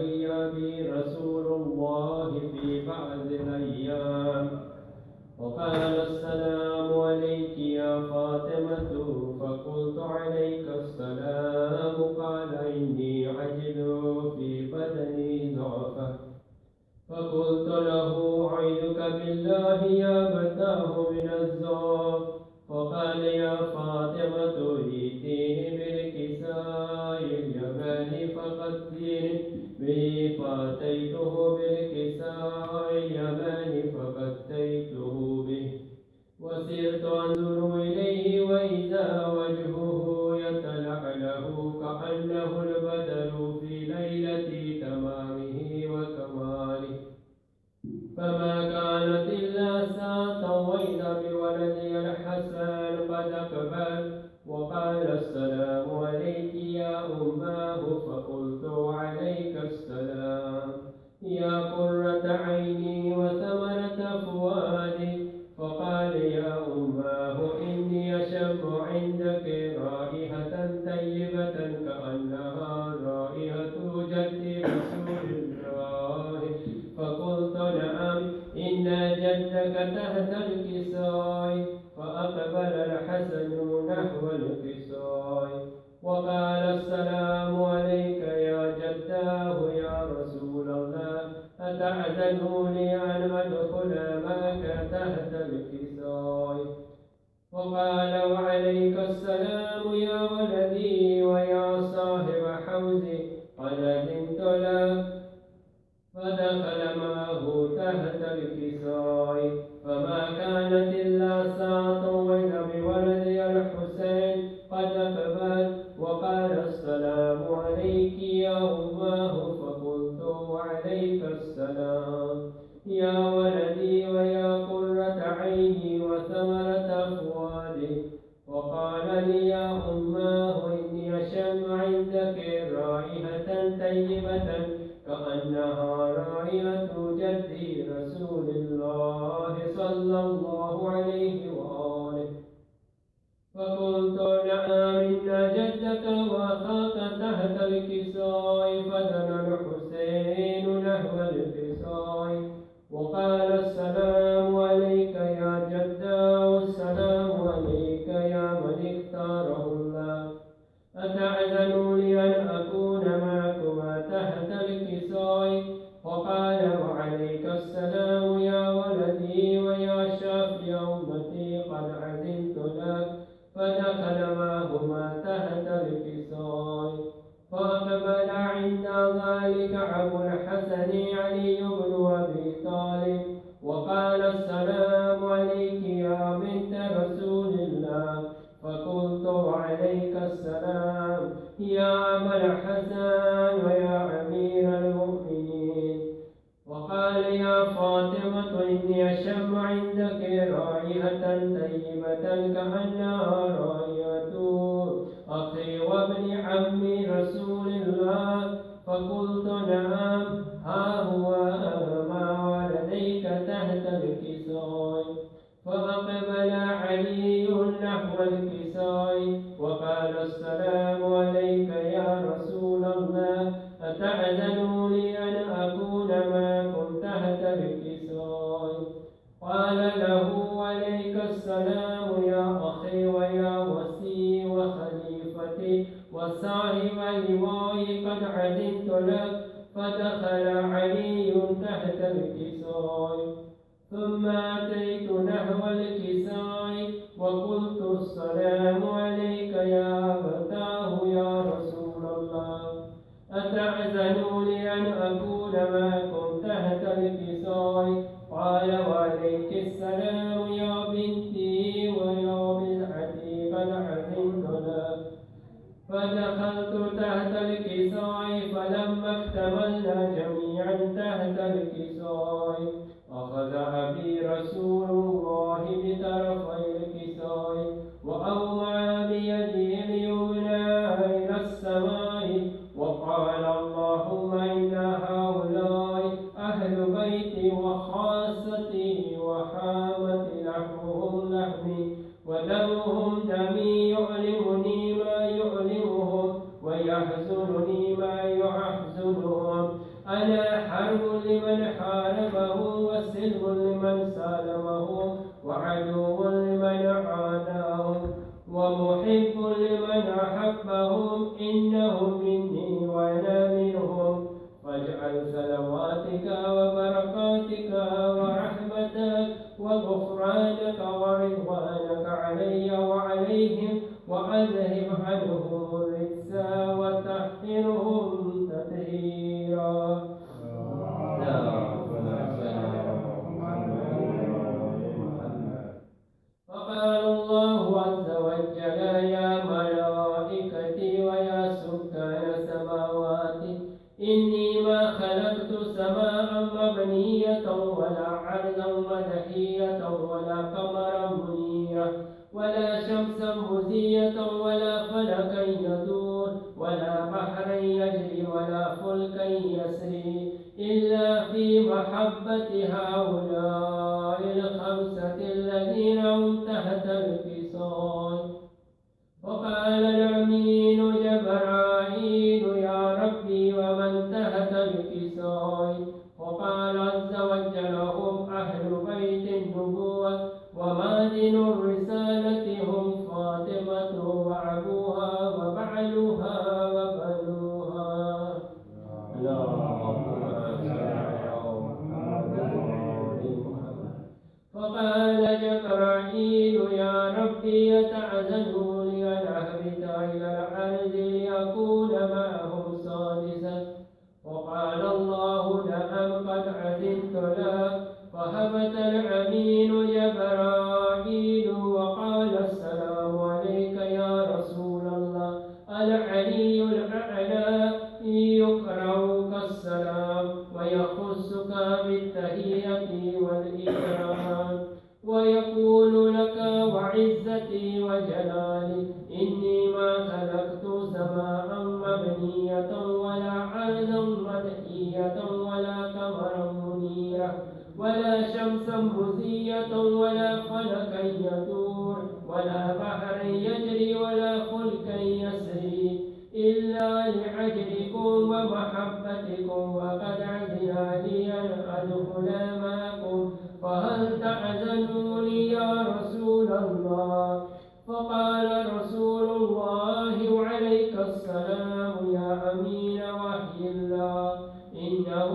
علي بي رسول الله في بعض الأيام وقال السلام عليك يا فاطمة فقلت عليك السلام قال إني أجد في بدني ضعفا فقلت له أعيذك بالله يا بتاه من الضعف فقال يا فاطمة ائتيه بالكساء اليماني فقتلني به فأتيته بالكساء اليماني فقتيته به وسرت أنظر إليه وإذا وجهه يتلألأ كأنه البدر في ليلة تمامه وكماله فما كانت إلا ساعة وإذا بولدي الحسن قد أقبل وقال السلام عليك يا أماه فقلت عليك السلام يا قرة عيني وثمرة فؤادي فقال يا أماه إني أشم عندك رائحة طيبة كأنها رائحة جد رسول الله فقلت نعم إن جدك تحت الكساء فأقبل الحسن نحو الكساء وقال السلام عليك يا جداه يا رسول الله أتأذن لي أن أدخل معك تحت الكساء وقال وعليك السلام يا ولدي ويا صاحب حوزي قد أذنت لك فدخل معه تحت الكساء فما كانت إلا ساعة وإذا بولدي الحسين قد أقبل وقال السلام عليك يا أماه فقلت وعليك السلام يا ولدي ويا قرة عيني وثمرة فؤادي وقال لي يا أماه إني أشم عندك رائحة طيبة كأنها رائحة جد رسول الله صلى الله عليه وآله فقلت نعم إن جدك وأخاك تحت الكساء فدنا الحسين نحو الكساء وقال السلام عليك يا جدا والسلام عليك يا من اختاره الله أتأذن لي أن أكون معكما تحت الكساء وقال وعليك السلام يا ولدي ويا شافي أمتي قد أذنت لك فدخل معهما تحت الكساء فأقبل عند ذلك أبو الحسن علي بن أبي طالب وقال السلام عليك يا بنت رسول الله فقلت وعليك السلام يا أبا الحسن ويا أمير المؤمنين وقال يا فاطمة إني أشم عندك رائحة طيبة كأنها رائحة أخي وابن عم رسول الله فقلت نعم ها هو ما لديك تحت الكساء فأقبل علي نحو الكساء وقال السلام عليك يا رسول الله أتأذن لي أن أكون معكم تحت الكساء قال له عليك السلام يا أخي ويا وسي وخليفتي وصاحب اللواء قد عزمت لك فدخل علي تحت الكساء ثم أتيت نحو الكساء وقلت السلام عليك يا فتاه يا رسول الله أتأذن لي أن أكون معكم تحت الكساء قال وعليك السلام يا بنتي ويا بضعتي قد عزمت لك فدخلت تحت الكساء فلما اكتملنا جميعا تحت الكساء أخذ أبي رسول الله بطرفي الكساء وأومع بيده اليمنى إلى السماء وقال اللهم إن هؤلاء أهل بيتي وخاصتي وحامة لحمهم لحمي ودمهم دمي يؤلمني ما يؤلمهم ويحزنني ما يحزنهم أنا حرب لمن حاربه وسلم لمن سالمه وعدو لمن عاداه ومحب لمن أحبهم إنهم مني وأنا منهم واجعل صلواتك وبركاتك ورحمتك وغفرانك ورضوانك علي وعليهم وأذهب عنهم الرجس وطهرهم تطهيرا. فقال الله عز وجل يا ملائكتي ويا سكان سماواتي إني ما خلقت سماء مبنية ولا عرضا مدحية ولا قمرا منيرا ولا شمسا مزية ولا فلكا يدور ولا بحرا يجري ولا فلكا يسري إلا في محبة هؤلاء الخمسة الذين هم تحت الوصال. وقال الأمين جبرائيل يا ربي ومن تحت الوصال. وقال عز وجل هم أهل بيت النبوة ومعدن الرسالة هم فاطمة وأبوها وبعلها وبنوها. فقال جبرائيل يا ربي يتعزلوا لي أن أهبط إلى الأرض لأكون معهم سادسا. وقال الله نعم قد عزمت لك. فهبط الأمين جبرائيل وقال السلام عليك يا رسول الله. العلي الأعلى يقرأك السلام ويخصك بالتحية والإكرام ويقول لك وعزتي وجلالي إني ما خلقت سماء مبنية ولا عرضا مدحية ولا قمرا منيرا ولا شمسا مزية ولا فلكا يدور ولا بحرا يجري ولا فلكا يسري إلا لعجلكم ومحبتكم وقد عزنا لي أن أدخل معكم فهل تعزلوا لي يا رسول الله؟ فقال رسول الله وعليك السلام يا أمين وحي الله إنه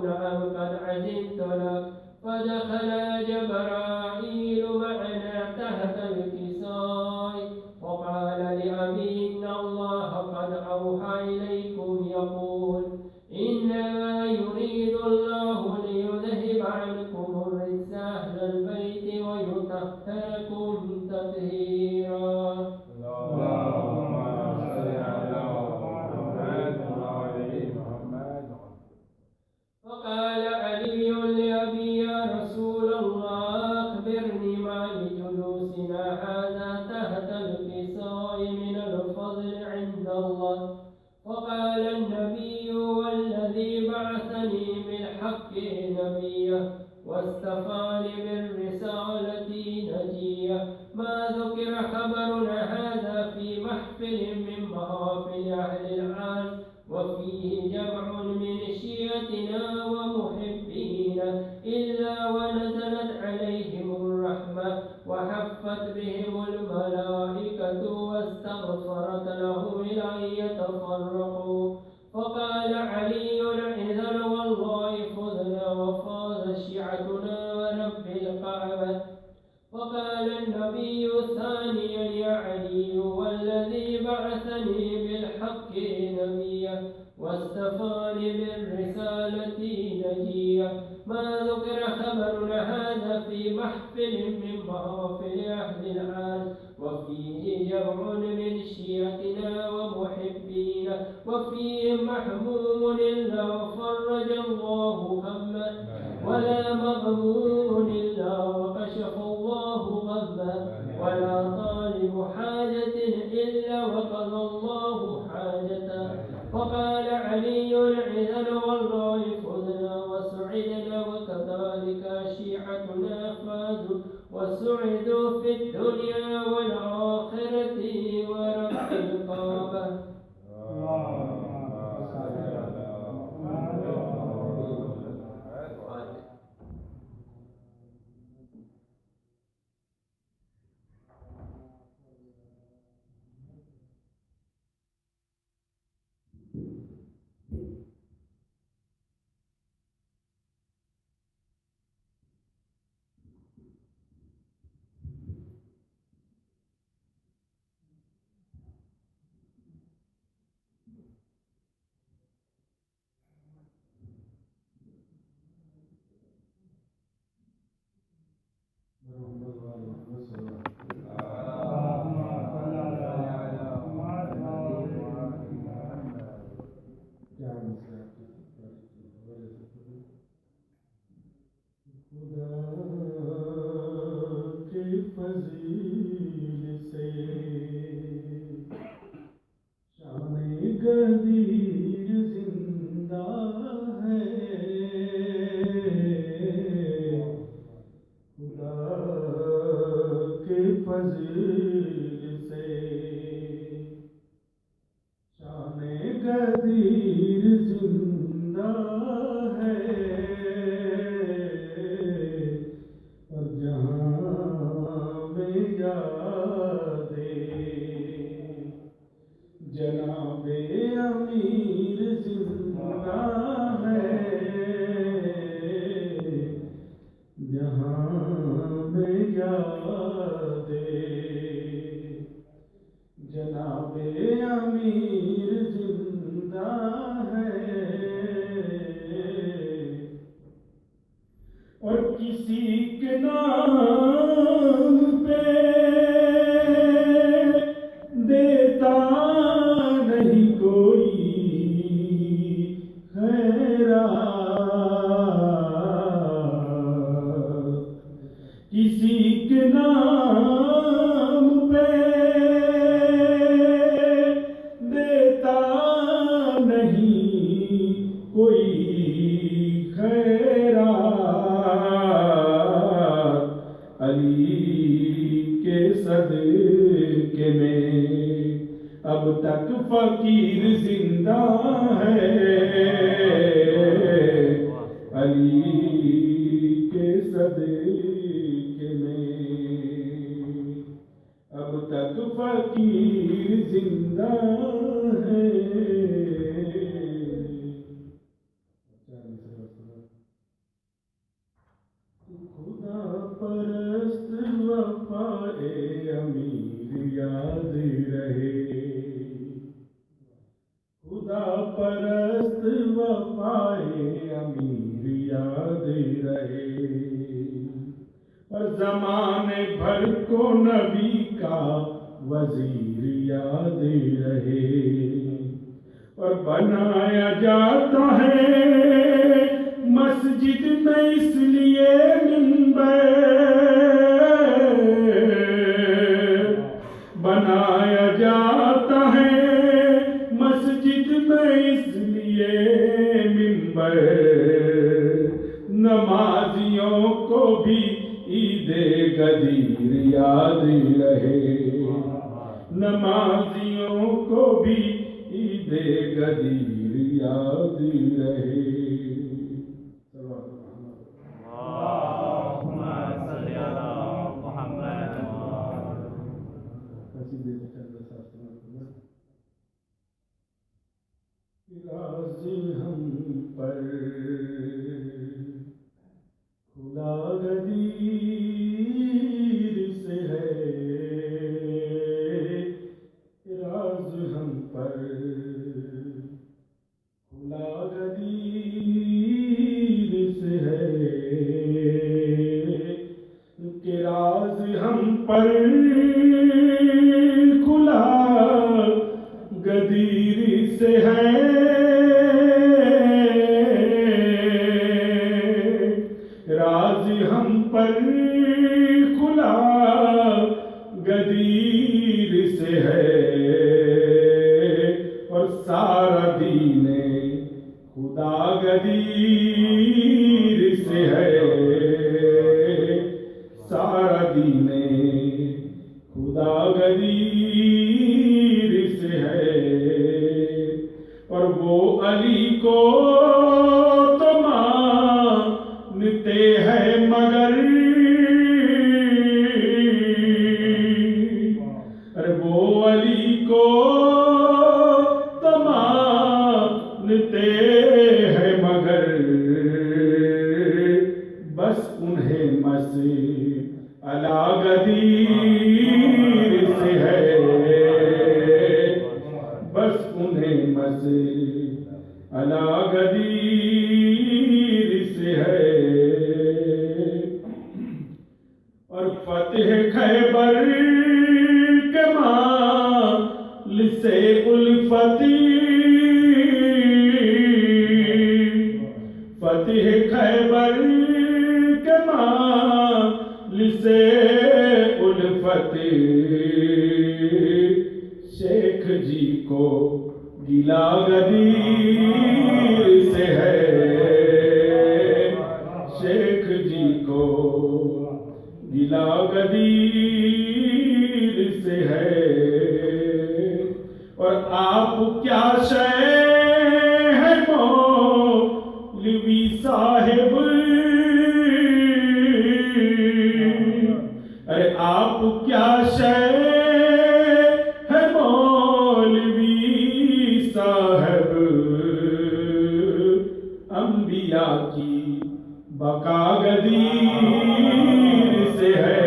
نعم قد عزمت لك. فدخل جبرائيل معنا تحت الكساء وقال لأبي إن الله قد أوحى إليكم يقول إنما يريد الله ليذهب عنكم الرجس أهل البيت ويطهركم تطهيرا. فقال علي لأبي يا رسول الله أخبرني ما لجلوسنا هذا تحت الكساء من الفضل عند الله. فقال النبي والذي بعثني بالحق نبيا واصطفاني بالرسالة نجيا ما ذكر خبرنا هذا في محفل من محافل أهل العرش وفيه جمع من شيعتنا ومحبينا إلا ونزلت عليهم الرحمة وحفت بهم الملائكة واستغفرت لهم إلى أن يتفرقوا. فقال علي إذن والله فزنا وفاز شيعتنا ورب الكعبة. فقال النبي ثانيا يا علي والذي بعثني بالحق نبيا واصطفاني بالرسالة نجيا ما ذكر خبرنا هذا في محفل من محافل أهل العرش وفيه جمع من شيعتنا ومحبينا وفيه محموم إلا فرج الله همه ولا مغموم إلا وكشف الله غمه ولا طالب حاجة إلا وقضى الله حاجته. فقال علي إذن والله فزنا وسعدنا وكذلك شيعتنا فازوا وسعدوا في الدنيا والآخرة ورب الكعبة. کسی کے نام پہ دیتا نہیں کوئی خیرات، علی کے صدقے میں اب تک فقیر زندہ ہے، علی کے صدقے میں اب تک فقیر زندہ ہے۔ خدا پرست وفائے امیر یاد رہے، خدا پرست وفائے امیر یاد رہے، اور زمانے بھر کو نبی کا وزیر یاد رہے، اور بنایا جاتا ہے مسجد میں اس لیے منبر، بنایا جاتا ہے مسجد میں اس لیے منبر، نمازیوں کو بھی عید غدیر یاد رہے، نمازیوں کو بھی عید غدیر یاد رہے۔ راز ہم پر کھلا غدیر سے ہے، راز ہم پر کھلا غدیر سے ہے، کہ راز ہم پر کھلا غدیر سے ہے، راز ہم پر کھلا غدیر سے ہے، اور سارا دین خدا غدیر سے ہے، سارا دین خدا غدیر سے ہے، اور وہ علی کو تو مانتے ہیں مگر، ارے وہ علی کو تو مانتے ہیں مگر، بس انہیں مسئلہ غدیر سے ہے، بس انہیں مسئلہ غدیر سے ہے، اور فتح خیبر کے مال سے الفتی، فتح خیبر کے مال سے الفتی، شیخ جی کو گلا غدیر سے ہے، شیخ جی کو گلا غدیر سے ہے، اور آپ کیا شے ہے مولوی صاحب، ارے آپ کیا شے ہے مولوی صاحب، انبیاء کی بقا غدیر سے ہے،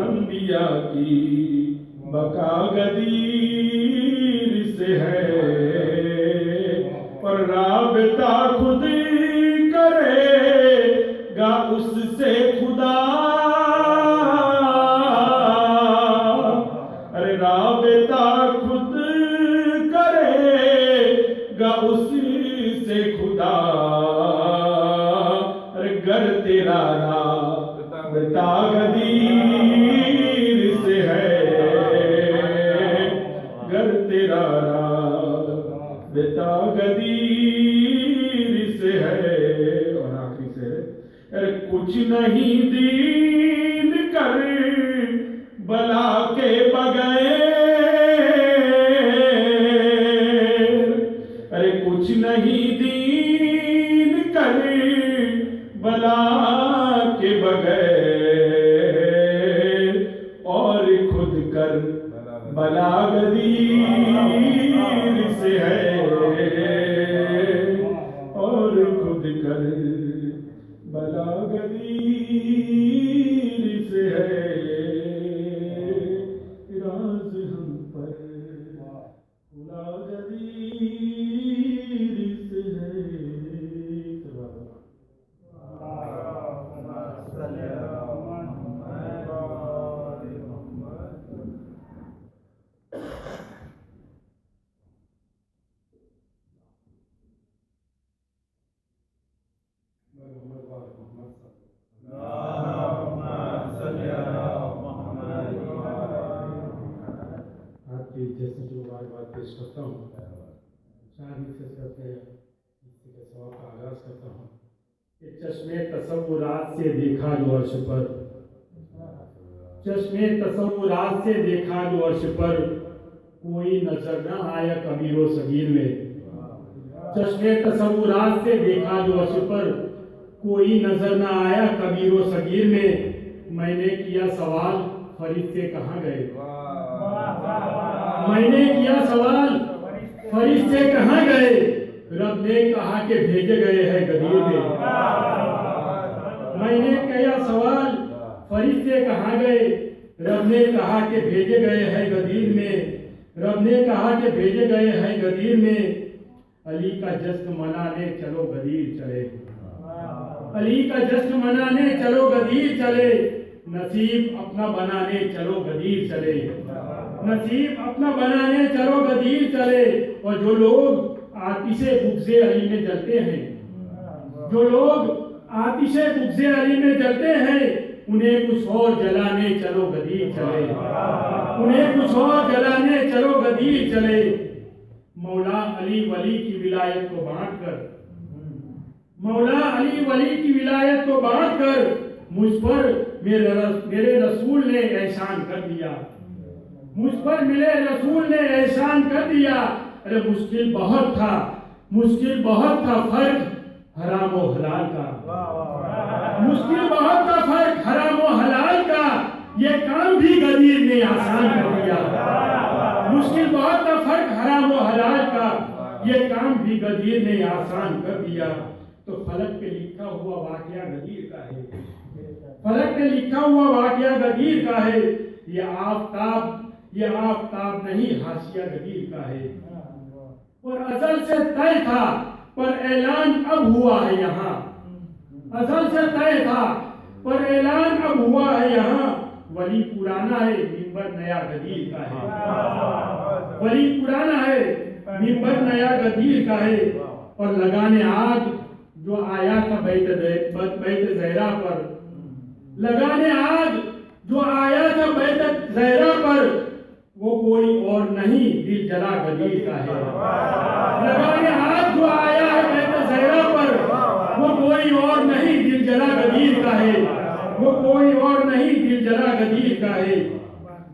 انبیاء کی بقا غدیر سے ہے، اور رابطہ خود کرے گا اس سے خدا، ارے رابطہ خود گا اس سے خدا گر تیرا رابطہ غدیر سے ہے، گر تیرا رابطہ غدیر سے ہے۔ اور آخری سے کچھ نہیں دین کر بلا کے بغیر، ارے کچھ نہیں دین کر بلا کے بغیر، اور خود کر بلا غدیر سے ہے، اور خود کر بلا غدیر سے ہے، راز ہم پر بلا غدیر سے ہے۔ آپ کی جیسے جو بات پیش کرتا ہوں، چار حصے سے اپنے حصے کے ثواب کا آغاز کرتا ہوں کہ چشمے تصورات سے دیکھا جو عرش پر، چشمے تصورات سے دیکھا جو عرش پر، کوئی نظر نہ آیا کبیر و صغیر میں، چشمے تصورات سے دیکھا جو عرش پر، کوئی نظر نہ آیا کبیر و صغیر میں، میں نے کیا سوال فرشتے کہاں گئے، میں نے کیا سوال فرشتے کہاں گئے، رب نے کہا کہ بھیجے گئے ہیں غدیر میں، میں نے کیا سوال فرشتے کہاں گئے، رب نے کہا کہ بھیجے گئے ہیں غدیر میں، رب نے کہا کہ بھیجے گئے ہیں غدیر میں، علی کا جشن منانے چلو غدیر چلے، علی کا جشن منانے چلو غدیر چلے، نصیب اپنا بنانے چلو غدیر چلے، نصیب اپنا بنانے چلو غدیر چلے۔ اور جو لوگ آتش بغض علی میں جلتے ہیں، جو لوگ آتش بغض علی میں جلتے ہیں، انہیں کچھ اور جلانے چلو غدیر چلے، انہیں کچھ اور جلانے چلو غدیر چلے۔ مولا علی ولی کی ولایت کو بانٹ کر، مولا علی ولی کی ولایت کو بانٹ کر، مجھ پر میرے رسول نے احسان کر دیا، مجھ پر میرے رسول نے احسان کر دیا۔ ارے مشکل بہت تھا، مشکل بہت تھا فرق حرام و حلال کا، مشکل بہت تھا فرق حرام و حلال کا، یہ کام بھی غدیر نے آسان کر دیا، مشکل بہت تھا فرق حرام و حلال کا، یہ کام بھی غدیر نے آسان کر دیا۔ تو فلک پہ لکھا ہوا واقعہ غدیر کا ہے، فلک پہ لکھا ہوا واقعہ غدیر کا ہے، یہ آفتاب نہیں حاشیہ غدیر کا ہے، اور ازل سے طے تھا پر اعلان اب ہوا ہے یہاں، ازل سے طے تھا پر اعلان اب ہوا ہے یہاں، ولی پرانا ہے منبر نیا غدیر کا ہے، ولی پرانا ہے منبر نیا غدیر کا ہے، اور لگانے آگ جو آیا تھا بیت زہرا پر، لگانے آگ جو آیا تھا بیت زہرا پر، وہ کوئی اور نہیں دل جلا غدیر کا ہے، لگانے آگ جو آیا ہے بیت زہرا پر، وہ کوئی اور نہیں دل جلا غدیر کا ہے، وہ کوئی اور نہیں دل جلا غدیر کا ہے،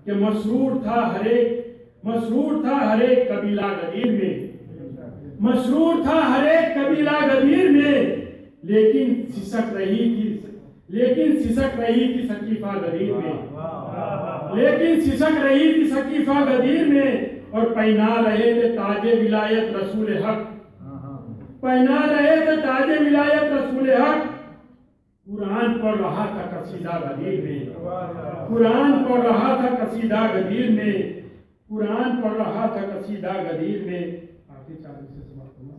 کہ مسرور تھا ہر ایک قبیلہ غدیر میں، مسرور تھا ہر ایک قبیلہ غدیر میں، لیکن سسک رہی تھی ثقیفہ غدیر میں، لیکن سسک رہی تھی ثقیفہ غدیر میں، اور پہنا رہے تھے تاج ولایت رسول حق، پہنا رہے تھے تاج ولایت رسول حق، قرآن پڑھ رہا تھا قصیدہ غدیر میں، قرآن پڑھ رہا تھا قصیدہ غدیر میں، قرآن پڑھ رہا تھا قصیدہ غدیر میں۔ آخری چالیس سے سماپت کرنا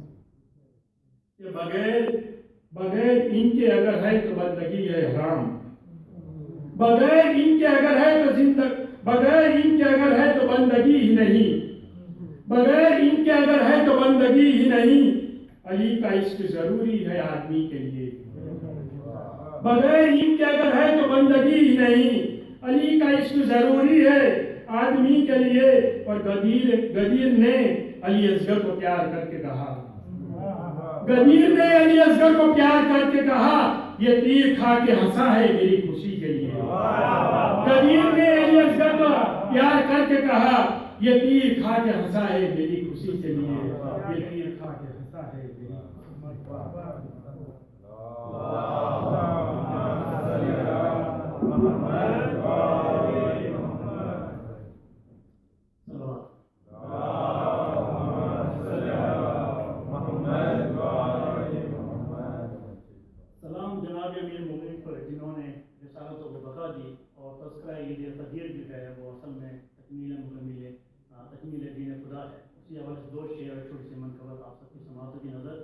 کہ بغیر ان کے اگر ہے تو بندگی ہے حرام، بغیر ان کے اگر ہے تو بندگی ہی نہیں، بغیر ان کے اگر ہے تو بندگی ہی نہیں، علی کا عشق ضروری ہے آدمی کے لیے، بغیر ان کے اگر ہے تو بندگی ہی نہیں، علی کا عشق ضروری ہے آدمی کے لیے۔ اور غدیر نے علی اصغر کو پیار کر کے کہا، غدیر نے علی اصغر کو پیار کر کے کہا، یہ تیر کھا کے ہنسا ہے میری خوشی کے لیے۔ غدیر نے علی اصغر کو پیار کر کے کہا، یہ تیر کھا کے ہنسا ہے میری خوشی کے لیے، یہ تیر کھا کے ہنسا ہے میری سلام جناب امیر المومنین پر، جنہوں نے رسالت و بقا دی اور تذکرہ عید غدیر جو ہے وہ اصل میں تکمیل دین خدا ہے۔ اسی حوالے سے دو شعر اور چھوٹی سی منقبت آپ سب کی سماعت کی نظر۔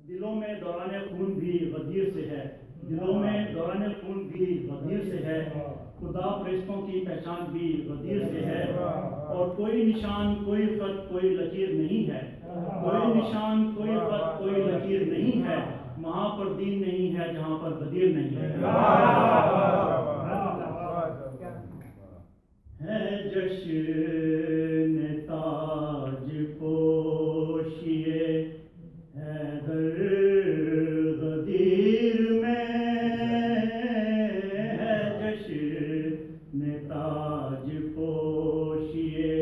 دلوں میں دوران خون بھی غدیر سے ہے، دلوں میں دوران خون بھی غدیر سے ہے، خدا پرستوں کی پہچان بھی غدیر سے ہے، اور کوئی نشان کوئی خط کوئی لکیر نہیں ہے، کوئی نشان کوئی خط کوئی لکیر نہیں ہے، وہاں پر دین نہیں ہے جہاں پر غدیر نہیں ہے۔ ہے جشن تاج پوشیے حیدر غدیر میں، ہے جشن تاج پوشیے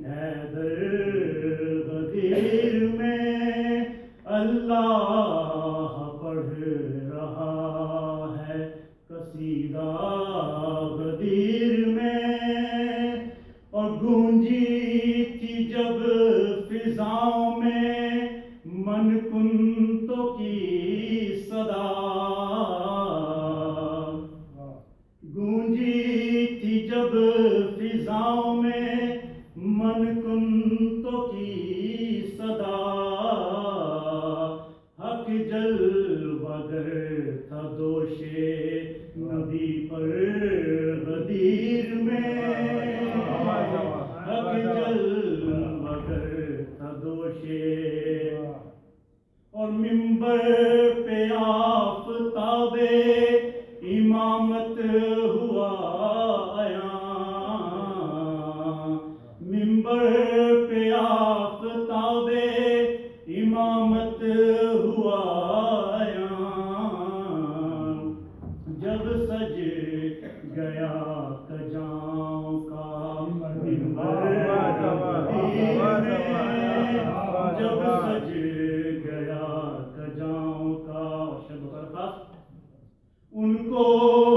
حیدر غدیر میں، اللہ پڑھ رہا ہے قصیدہ غدیر میں، اور گونجی تھی جب فضاؤں میں من کنتوں کی صدا، گونجی تھی جب فضاؤں میں من کنتوں کی صدا، حق جلوگر تھا دوشے نبی پر غدیر میں، حق جلوگر تھا دوشے، اور منبر پہ آفتاب امامت ہوا عیاں، منبر پہ آفتاب امامت ہوا عیاں، جب سج گیا کجاؤں کا منبر غدیر میں، جب سج گیا کجاؤں کا، ان کو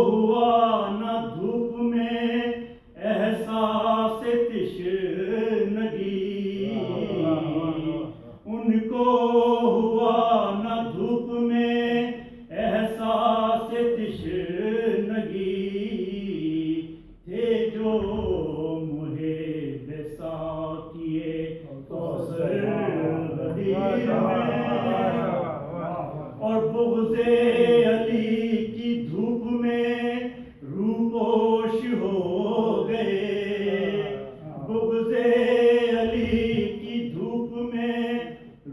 ہوا نہ دھوپ میں احساس تشنگی، ان کو ہوا نہ دھوپ میں احساس تشنگی، تھے جو محب ساقیے کوثر غدیر میں، اور بغض علی کی دھوپ میں روپوش ہو گئے، بغض علی کی دھوپ میں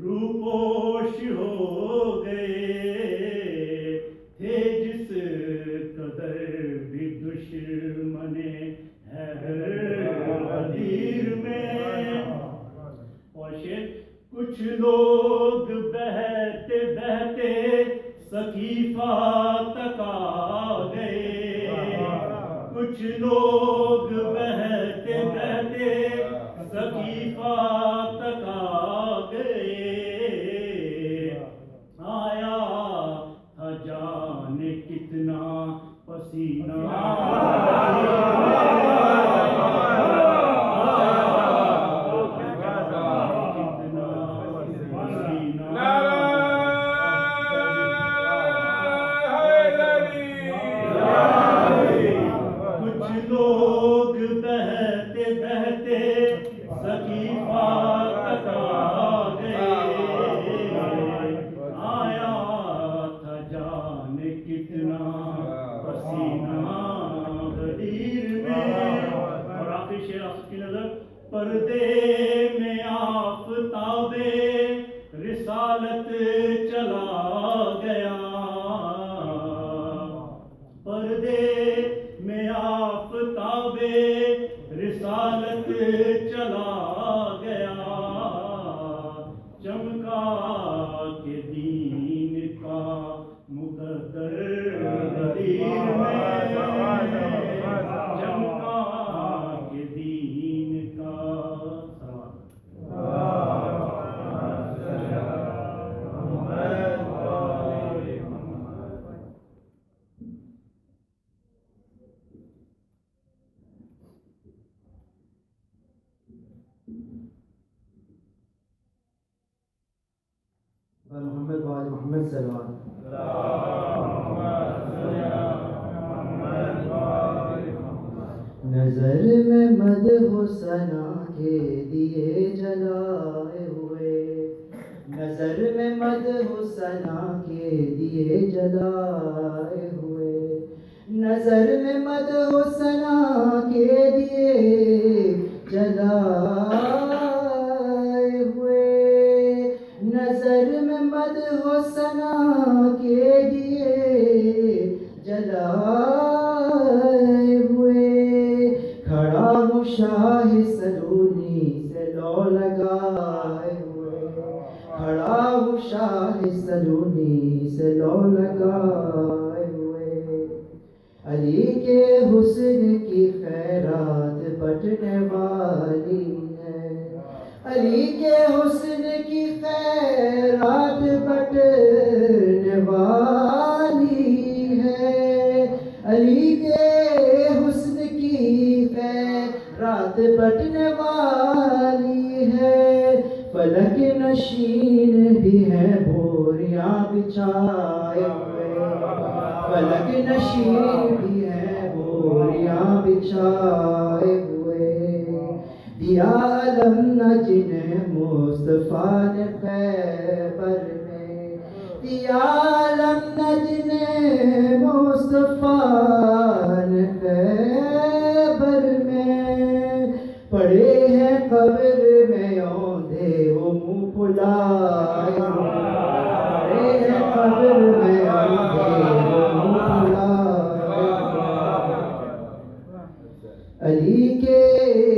روپوش ہو گئے، تھے جس قدر بھی دشمن حیدر غدیر میں، اور شعر کچھ لوگ بہتے بہتے سقیفہ تک آ گئے، کچھ لوگ بہتے بہتے سقیفہ تک آ گئے، آیا تھا جانے کتنا پسینہ کچھ لوگ بہتے بہتے سقیفہ آفتاب رسالت چلا گیا، پردے میں آفتاب رسالت چلا گیا، چمکا کے دین کا مقدر غدیر میں، چمکا کے دین کا محمد وآل محمد صلی اللہ علیہ وسلم۔ نظر میں مدح و ثنا کے دیے جلائے ہوئے، نظر میں مدح و ثنا کے دیے جلائے ہوئے، نظر میں مدح و ثنا کے دیے جلائے ہوئے، نظر میں مدح و ثنا کے دیے جلائے ہوئے، کھڑا ہوں شاہ سلونی سے لو لگائے ہوئے، کھڑا ہوں شاہ سلونی سے لو لگائے ہوئے، علی کے حسن کی خیرات بٹنے والی ہے، علی کے حسن کی خیرات بٹنے والی ہے، علی کے حسن کی خیرات بٹنے والی ہے، فلک نشین بھی ہیں بوریاں بچھائے ہوئے، فلک نشین بھی ہیں بوریاں بچھائے ہوئے، دیا علم نہ جنہیں مصطفیٰ نے خیبر میں، دیا علم نہ جنہیں مصطفیٰ نے خیبر میں، پڑے ہیں قبر میں اوندھے وہ منہ پھلائے ہوئے، پڑے ہیں قبر میں اوندھے وہ منہ پھلائے ہوئے، علی کے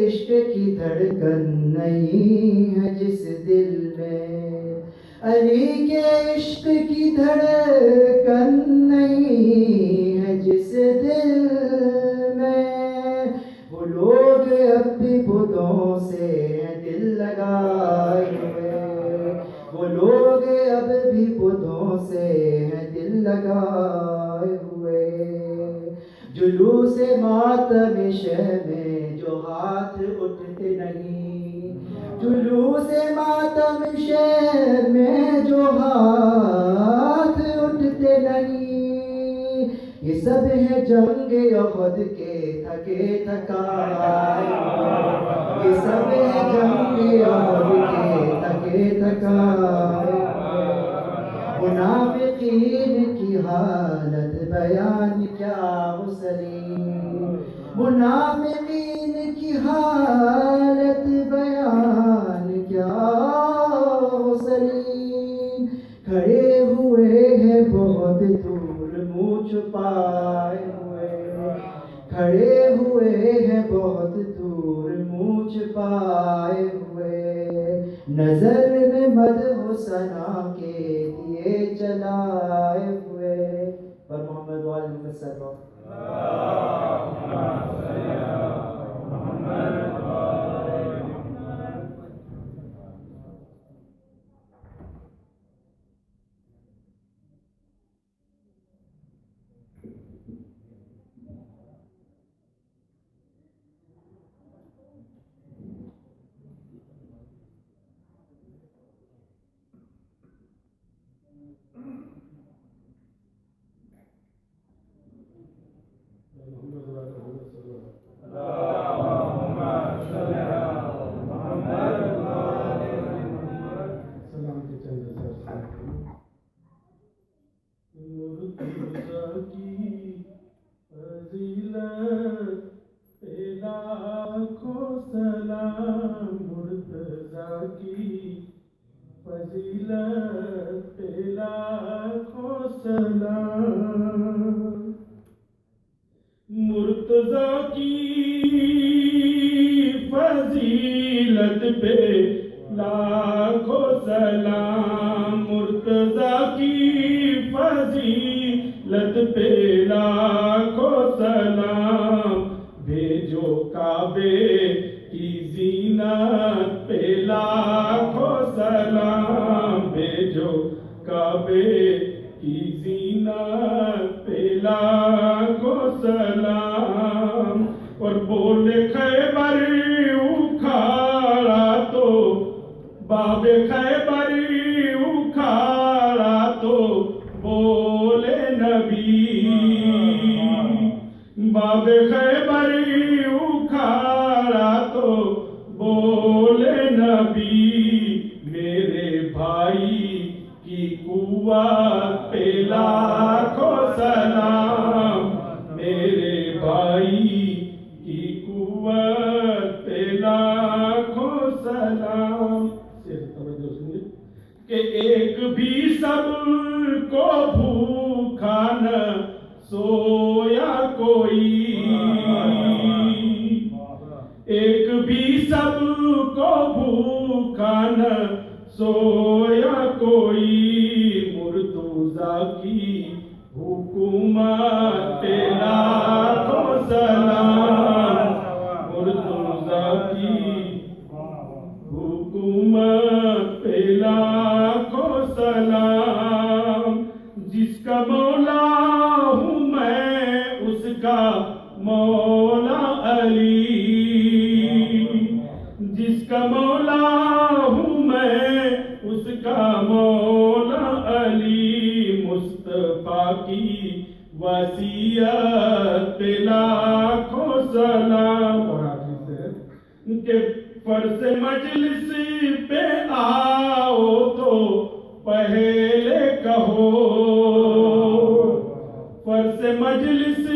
عشق کی دھڑکن نہیں ہے جس دل میں، علی کے عشق کی دھڑکن نہیں ہے جس دل میں، وہ لوگ اب بھی بتوں سے ہیں دل لگائے ہوئے، وہ لوگ اب بھی بتوں سے ہیں دل لگائے ہوئے، جلوس ماتم شہ میں جو ہاتھ اٹھتے نہیں، جلوس ماتم شہ میں جو ہاتھ اٹھتے نہیں، یہ سب ہے جنگ احد کے تھکے تھکائے، یہ سب ہے جنگ احد کے تھکے تھکائے، منافقین کی حالت بیان کیا ہو سلیم، منافقین کی حالت بیان کیا ہو سلیم، کھڑے ہوئے ہیں بہت دور منہ چھپائے ہوئے، کھڑے ہوئے ہیں بہت دور منہ چھپائے ہوئے، نظر میں مدح و ثنا کے دیے جلائے ہوئے، پر محمد وآل محمد صلی اللہ فضیلت پہ لاکھوں سلام، مرتضیٰ کی فضیلت پہ لاکھوں سلام، مرتضیٰ کی فضیلت پہ لاکھوں سلام، بھیجو کعبے کی زینت پہ لاکھوں سلام، بھیجو کعبے کی زینت پہ لاکھوں سلام، اور بولے خیبر اکھاڑا تو باب خیبر اکھاڑا تو بولے نبی، باب خیبر اکھاڑا تو بولے نبی، میرے بھائی کی قوت پہ لاکھوں سلام، میرے بھائی کی قوت پہ لاکھوں سلام، کہ ایک بھی سب کو بھوکا نہ سویا کوئی، ایک بھی سب کو بھوکا نہ سویا کوئی، مرتضیٰ کی حکومت پہ لاکھوں سلام، مرتضیٰ کی حکومت پہ لاکھوں سلام، جس کا مولا ہوں میں اس کا مولا علی، جس کا مولا ہوں میں اس کا مولا علی، مصطفیٰ کی وصیت پہ لاکھوں سلام، اور آخری سے کہ فرض مجلس پہ آؤ تو پہلے کہو، فرض مجلس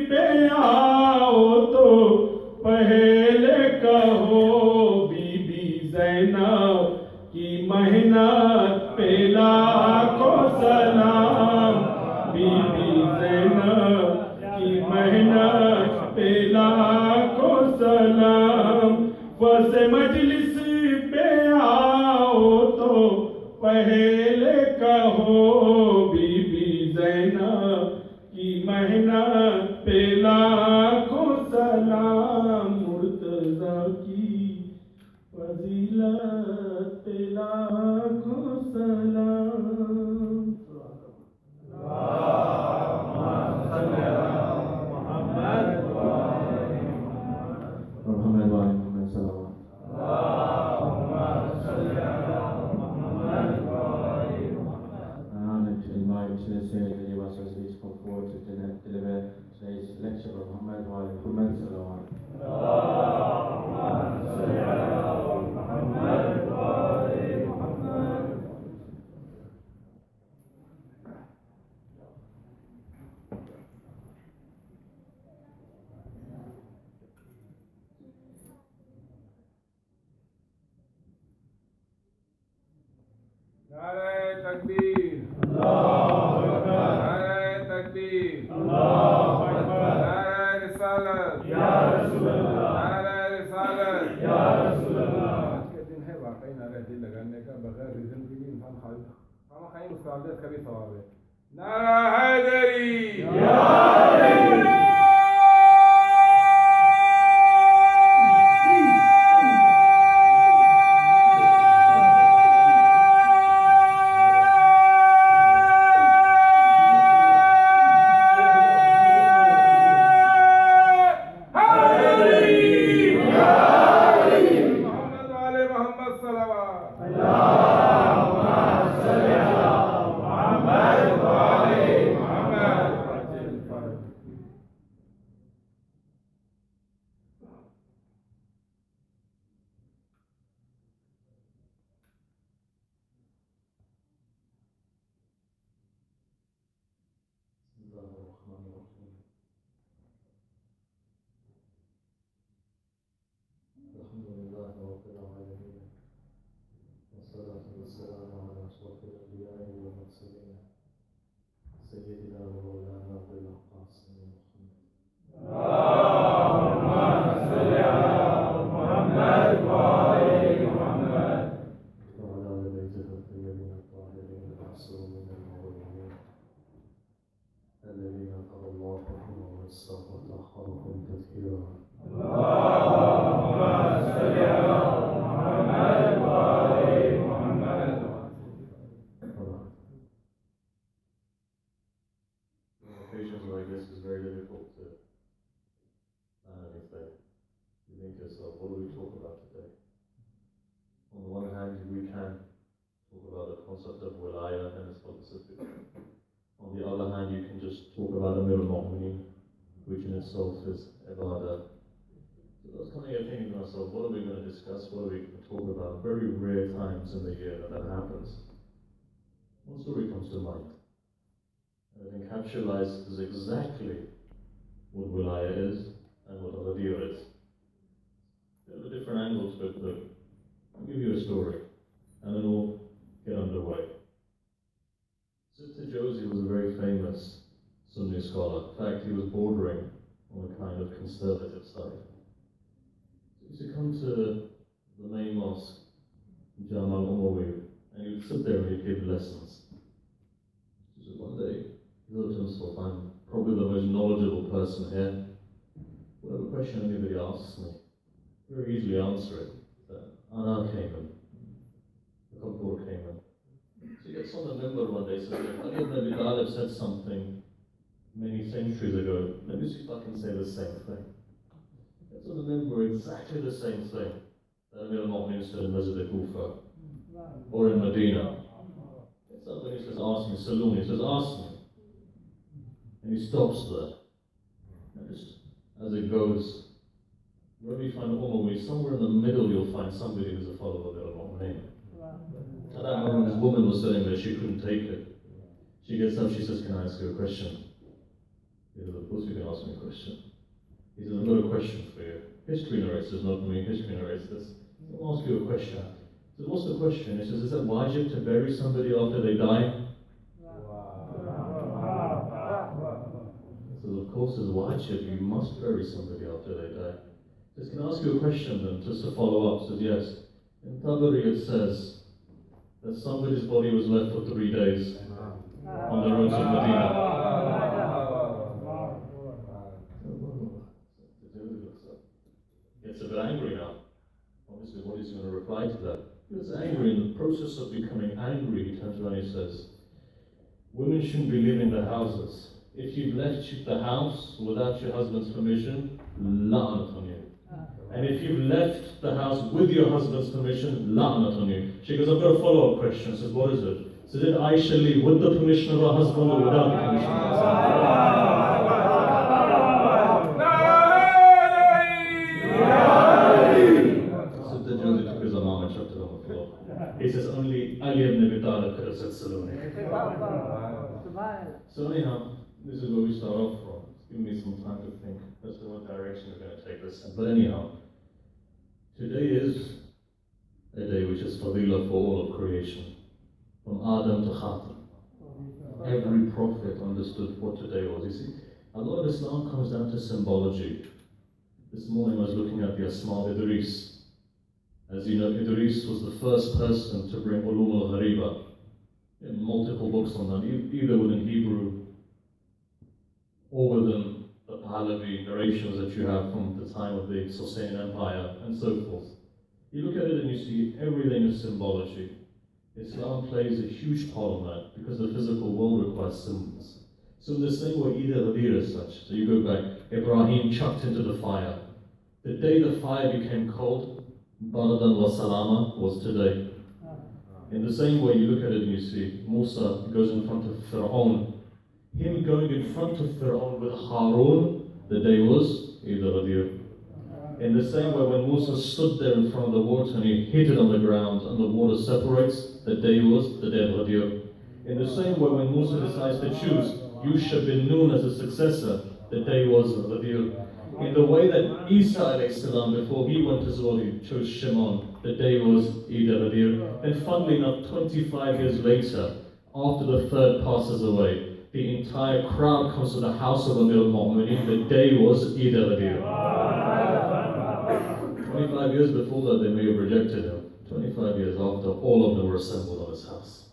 پہ آؤ تو پہلے کہو، بی بی زینب کی محنت پہ لاکھوں سلام، بی بی زینب کی محنت پہ لاکھوں سلام، فرض مجلس پہ آؤ تو پہلے کہو، بی بی زینب کی محنت پہ لاکھوں سلام، مرتضیٰ کی فضیلت پہ لاکھوں سلام، come forward to deliver today's lecture of Muhammad wa alayhi salawat. نعرہ تکبیر، نعرہ تکبیر، نعرہ رسالت، نعرہ رسالت، آج کے دن ہے واقعی نعرہ دل لگانے کا، بغیر ریزن کے بھی انسان خواہی مستعدد کا بھی ثواب ہے، نعرہ حیدری، سيدنا ومولانا أبي القاسم محمد. اللهم صل على محمد وآل محمد وعلى آل بيته الطيبين الطاهرين المعصومين المغفورين الذين قضى الله حكمهم واستغفرهم كثيرا. اللهم صل على محمد وآل محمد. On occasions like this, it's very difficult to plan anything. You think to yourself, what do we talk about today? On the one hand, we can talk about the concept of wilaya and its philosophy. On the other hand, you can just talk about Amir al-Mu'mineen, which in itself is ibadah. So I was coming here thinking to myself, what are we going to discuss? What are we going to talk about? Very rare times in the year that happens. One story comes to mind. And it encapsulates exactly what wilaya is and what Ghadeer is. There are different angles to it, but I'll give you a story and then we'll get underway. Sister Josie was a very famous Sunni scholar. In fact, he was bordering on a kind of conservative side. He used to come to the main mosque, Jama al-Umawi, and he would sit there and he'd give lessons. So one day, he thought to himself, I'm probably the most knowledgeable person here. Whatever question anybody asks me, very easily answer it. Ana came in, the Kabul came in. So he gets on the member one day and says, Ali ibn Abi Talib said something many centuries ago. Let me see if I can say the same thing. Gets on the member exactly the same thing that Amir al-Mu'mineen said in Masjid Kufa or in Medina. Gets up and he says, ask me, Saloon, he says, ask me. And he stops there. And just as it goes, wherever you find Umawi, somewhere in the middle you'll find somebody who's a follower of al-Mu'mineen. At that moment, this woman was sitting there, she couldn't take it. She gets up, she says, can I ask you a question? He says, of course you can ask me a question. He says, I've got a question for you. History narrates this, not me, history narrates this. I'll ask you a question. He says, what's the question? He says, is it wajib to bury somebody after they die? He says, of course it's wajib, you must bury somebody after they die. He says, can I ask you a question then, just to follow up? He says, yes. In Tabari it says that somebody's body was left for 3 days on the roads of Medina. Gets a bit angry now. Obviously, what is he going to reply to that? He gets angry. In the process of becoming angry, he turns around and he says, women shouldn't be leaving their houses. If you've left the house without your husband's permission, la'nat on you. And if you've left the house with your husband's permission, la'nat on you. She goes, I've got a follow-up question. Says, what is it? So did Aisha leave with the permission of her husband or without the permission of her husband? Sister Josie took his arm and chucked it on the floor. He says, only Ali ibn Abi Talib could have said Saloni. So anyhow, this is where we start off from. It's given me some time to think as to what direction we're going to take this in. But anyhow, today is a day which is fadilah for all of creation. From Adam to Khatam. Every prophet understood what today was. You see, a lot of Islam comes down to symbology. This morning I was looking at the Asma of Idris. As you know, Idris was the first person to bring Ulum al-Ghariba. Multiple books on that, either within Hebrew or within the Pahlavi narrations that you have from the time of the Husayn Empire and so forth. You look at it and you see everything is symbology. Islam plays a huge part on that because the physical world requires symbols. So in the same way, Eid E Ghadeer is such. So you go back, Ibrahim chucked into the fire. The day the fire became cold, Baradan wa Salama, was today. In the same way, you look at it and you see Musa goes in front of Fir'aun. Him going in front of Fir'aun with Harun, the day was Eid E Ghadeer. In the same way, when Musa stood there in front of the water and he hit it on the ground and the water separates, the day was the day of Ghadeer. In the same way, when Musa decides to choose Yusha bin Nun as a successor, the day was Ghadeer. In the way that Isa alayhi salam, before he went as well, he chose Shimon, the day was Eid E Ghadeer. And funnily enough, 25 years later, after the third passes away, the entire crowd comes to the house of Amir al-Mu'mineen. The day was Eid E Ghadeer. 25 years before that, they may have rejected him. 25 years after, all of them were assembled on his house.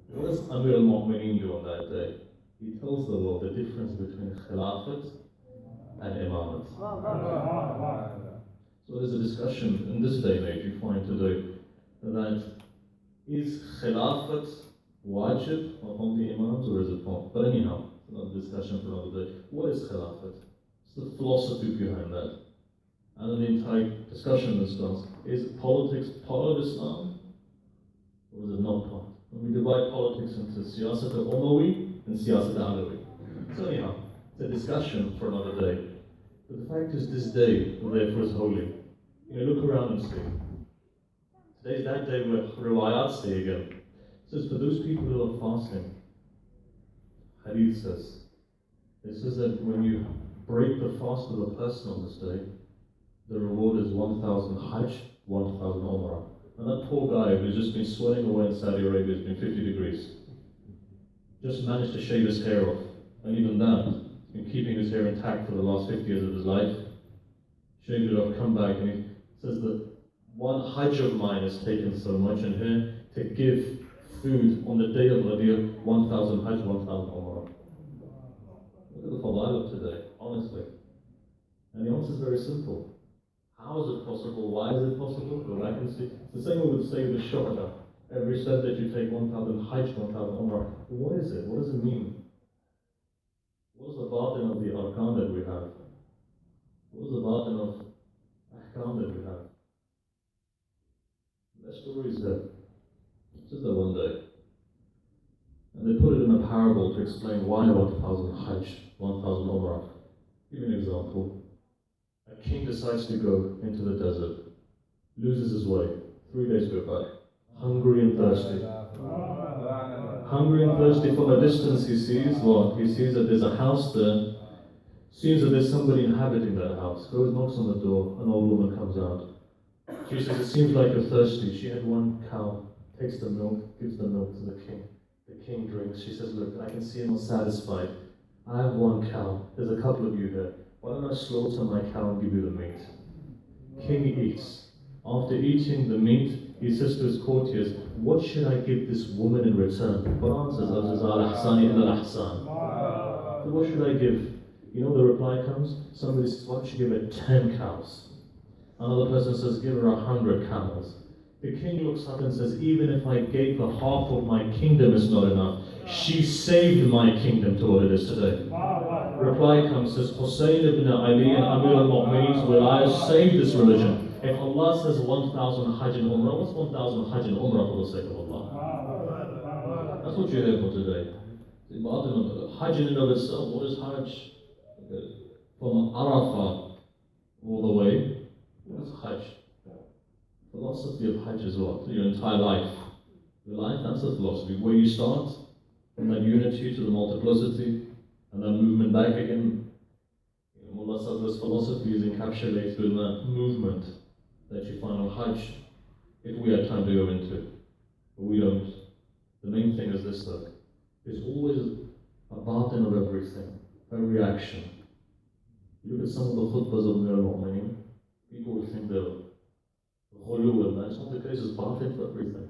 What does Amir al-Mu'mineen do on that day? He tells the world the difference between Khilafat and Imamat. So there's a discussion in this day and age you find today that is Khilafat wajib upon the Imams or is it not? But anyhow, it's another discussion for another day. What is Khilafat? It's the philosophy behind that. And the entire discussion in this class, is politics part of Islam or is it not part? When we divide politics into Siyasat al-Umawi and Siyasat al-Alawi. So anyhow, it's a discussion for another day. But the fact is this day, therefore, is holy. Look around and see. Today's that day where Riwayat day again. It says for those people who are fasting, Hadith says, it says that when you break the fast of a person on this day, the reward is 1,000 Hajj, 1,000 Umrah. And that poor guy who's just been sweating away in Saudi Arabia, it's been 50 degrees, just managed to shave his hair off. And even that, he's been keeping his hair intact for the last 50 years of his life. Shaved it off, come back, and he says that one Hajj of mine has taken so much in here to give food on the day of Ghadeer, 1,000 Hajj, 1,000 Umrah. Look at the fadail of today, honestly. And the answer is very simple. How is it possible? Why is it possible? Well, I can see. It's the same we would say with Shuhada. Every step that you take 1,000 Hajj, 1,000 Umrah. What is it? What does it mean? What is the batin of the arkan that we have? What is the batin of ahkam that we have? That story is there. It's just that one day. And they put it in a parable to explain why 1,000 Hajj, 1,000 Umrah. Give you an example. A king decides to go into the desert, loses his way. 3 days go by, hungry and thirsty. Hungry and thirsty. From a distance he sees what? He sees that there's a house there. Seems that there's somebody inhabiting that house. Goes, knocks on the door, an old woman comes out. She says, it seems like you're thirsty. She had one cow, takes the milk, gives the milk to the king. The king drinks. She says, look, I can see you're not satisfied. I have one cow. There's a couple of you here. Why don't I slaughter my cow and give you the meat? King eats. After eating the meat, he says to his courtiers, what should I give this woman in return? Quran says, what should I give? You know the reply comes? Somebody says, why don't you give her 10 cows? Another person says, give her 100 camels. The king looks up and says, even if I gave her half of my kingdom, it's not enough. She saved my kingdom to what it is today. Reply comes, says, Husayn ibn Ali and Amir al-Mu'mineen, will I save this religion? If Allah says 1,000 Hajj and Umrah, what's 1,000 Hajj and Umrah for the sake of Allah? That's what you're here for today. Hajj in and of itself, what is Hajj? From Arafah all the way, what is Hajj? Philosophy of Hajj is what? Your entire life. Your life, that's the philosophy. Where you start, from that unity to the multiplicity, and then movement back again. Mullah Sadr's philosophy is encapsulated in that movement that you find on Hajj, if we had time to go into. But we don't. The main thing is this though. There's always a batin of everything, every action. You look at some of the khutbahs of Amir al-Mu'mineen, people would think they're ghulu, and that's not the case. It's batin for everything.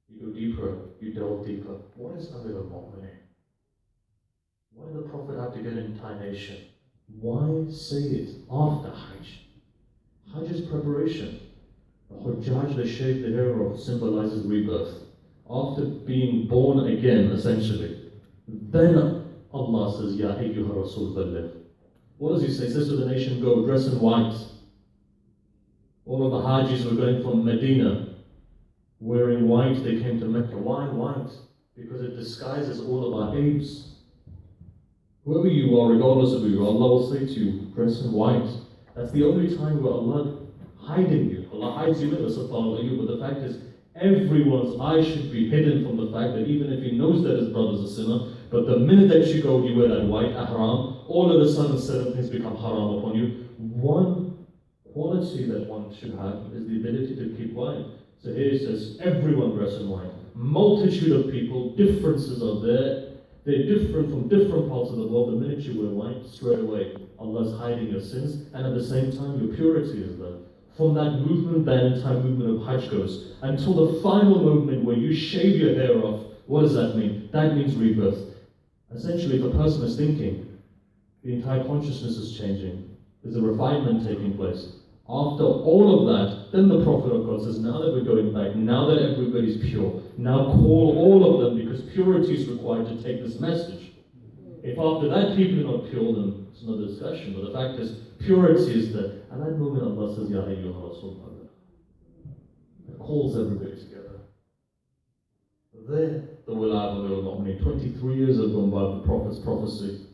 You go deeper, you delve deeper. What is Amir al-Mu'mineen? Why did the Prophet have to get intonation? Why say it after Hajj? Hajj is preparation. The Hujjaj, the shape, the hero, symbolizes rebirth. After being born again, essentially, then Allah says, Ya ayyuha Rasul balligh. What does he say? He says to the nation, go dress in white. All of the Hajjis were going from Medina wearing white. They came to Mecca. Why white? Because it disguises all of our aibs. Whoever you are, regardless of who you are, Allah will say to you, dress in white. That's the only time where Allah hiding you. Allah hides you in us, but the fact is, everyone's eyes should be hidden from the fact that even if he knows that his brother's a sinner, but the minute that you go, you wear that white ihram, all of a sudden certain things become haram upon you. One quality that one should have is the ability to keep white. So here it says, everyone dress in white. multitude of people, differences are there. They're different from different parts of the world. The minute you wear white, straight away, Allah's hiding your sins, and at the same time, your purity is there. From that movement, that entire movement of Hajj goes, until the final moment where you shave your hair off. What does that mean? That means rebirth. Essentially, if a person is thinking, the entire consciousness is changing. There's a refinement taking place. After all of that, then the Prophet of God says, now that we're going back, now that everybody's pure, now call all of them, because purity is required to take this message. If after that people are not pure, then it's another discussion. But the fact is, purity is there. At that moment, Allah says, Ya ayyuha Rasul, it calls everybody together. There, the Wilad of al-Mu'mineen, 23 years have gone by the Prophet's prophecy.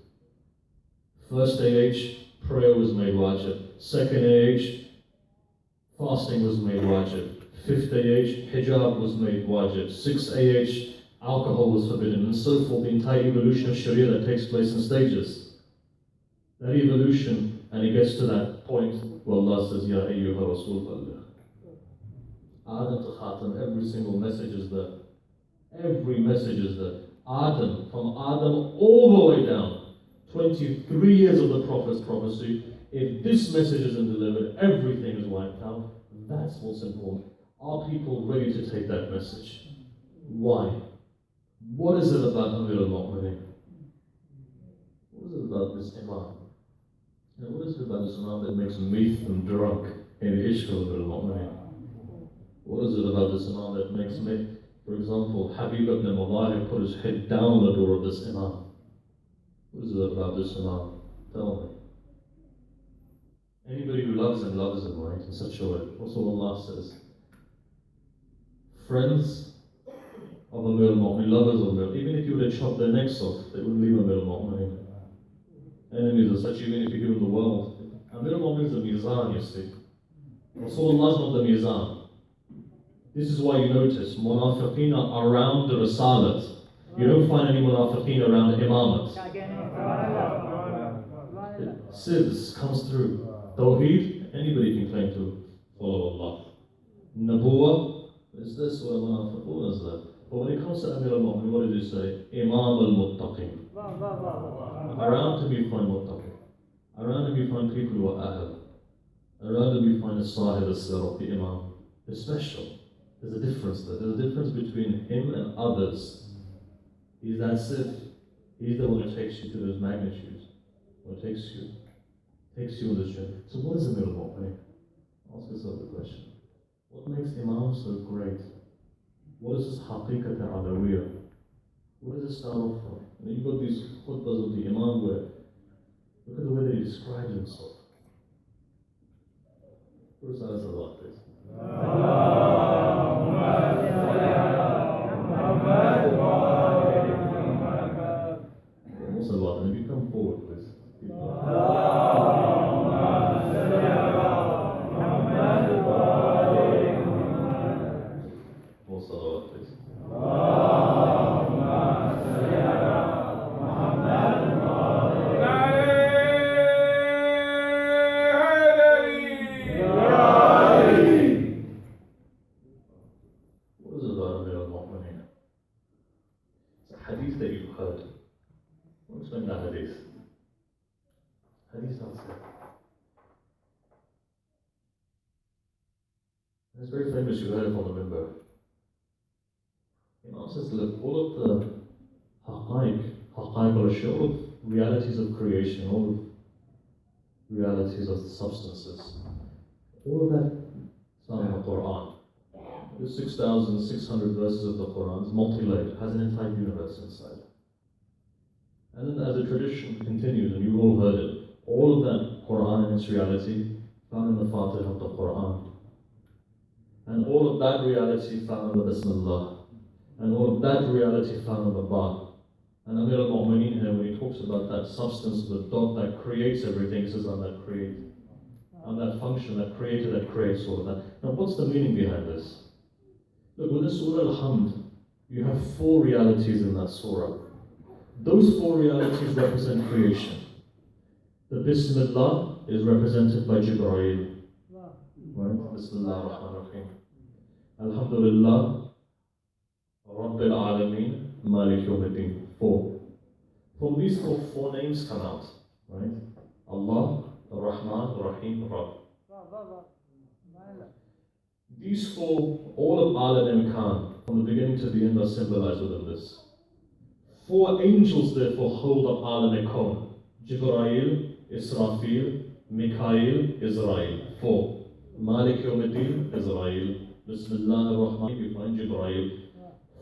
First age, prayer was made wajib. Second age, fasting was made wajib. Fifth age, hijab was made wajib. Sixth age, alcohol was forbidden, and so forth. The entire evolution of Sharia that takes place in stages. That evolution, and it gets to that point where Allah says, Ya ayyuha Rasul balligh. Adam to Khatam, every single message is there. Every message is there. Adam, from Adam all the way down. 23 years of the Prophet's prophecy. If this message isn't delivered, everything is wiped out. That's what's important. Are people ready to take that message? Why? What is it about Amir al-Mu'mineen? What is it about this Imam? What is it about this Imam that makes me drunk in the Ishq of Amir al-Mu'mineen? What is it about this Imam that makes me, for example, Habib ibn Mawahib put his head down on the door of this Imam? What is it about this Imam? Tell me. Anybody who loves him, right, in such a way. Also Allah says, friends of Amir al-Mu'mineen, lovers of Amir, even if you were to chop their necks off, they wouldn't leave Amir al-Mu'mineen. Enemies are such, even if you give them the world. Amir al-Mu'mineen is the mizan, you see. Rasulullah is not the mizan. This is why you notice, munafiqeen are around the risalat. You don't find any munafiqeen around the imamat. Sidq comes through. Tawheed, anybody can claim to follow Allah. Nabuwa, is this what a munafiqun is that? But when it comes to Amir al-Mu'mineen, what did you say? Imam al-Muttaqin. Around him you find Muttaqin. Around him you find people who are ahl. Around him you find the sahib al-sirat, the imam. They're special. There's a difference there. There's a difference between him and others. He's that sif. He's the one who takes you to those magnitudes. What takes you on this journey. So what is the middle of Ask yourself the question. What makes Imam so great? What is this haqiqat al-alawiyah? Where does it start off from? And you've got these khutbahs of the Imam where, look at the way that he describes himself. First ayah salat, please. Almost a lot. And if you come forward, please. More salawat, please. What is it about Amir al-Mu'mineen? It's a hadith that you've heard. I'll explain that hadith. Hadith answer. It's very famous, you heard it from the member. Imam says, look, all of the haqaiq all of realities of creation, all of realities of substances, all of that is found in the Quran. There's 6,600 verses of the Quran. It's multi-layered, has an entire universe inside. And then as the tradition continues, and you've all heard it, all of that Quran and its reality found in the Fatiha of the Quran. And all of that reality found in the Bismillah. And all of that reality found in the Ba. And Amir al-Mu'mineen here, when he talks about that substance, the dot that creates everything, he says, I'm that create. I'm that function, that creator that creates all of that. Now what's the meaning behind this? Look, with the Surah Al-Hamd, you have 4 realities in that surah. Those 4 realities represent creation. The Bismillah is represented by Jibreel. Right? Bismillah ar-Rahman ar-Rahim. Alhamdulillah, Rabbil Alameen, Malik Yawmiddin. 4. From these four names come out, right? Allah, Ar-Rahman, Ar-Rahim, Rabb. These four, all of Alam Khan, from the beginning to the end, are symbolized within this. 4 angels therefore hold up Alam Khan. Jibrail, Israfil, Mikael, Israel. 4. Malik Yawmiddin, Israel. Bismillah ar-Rahman, you find Jibrail.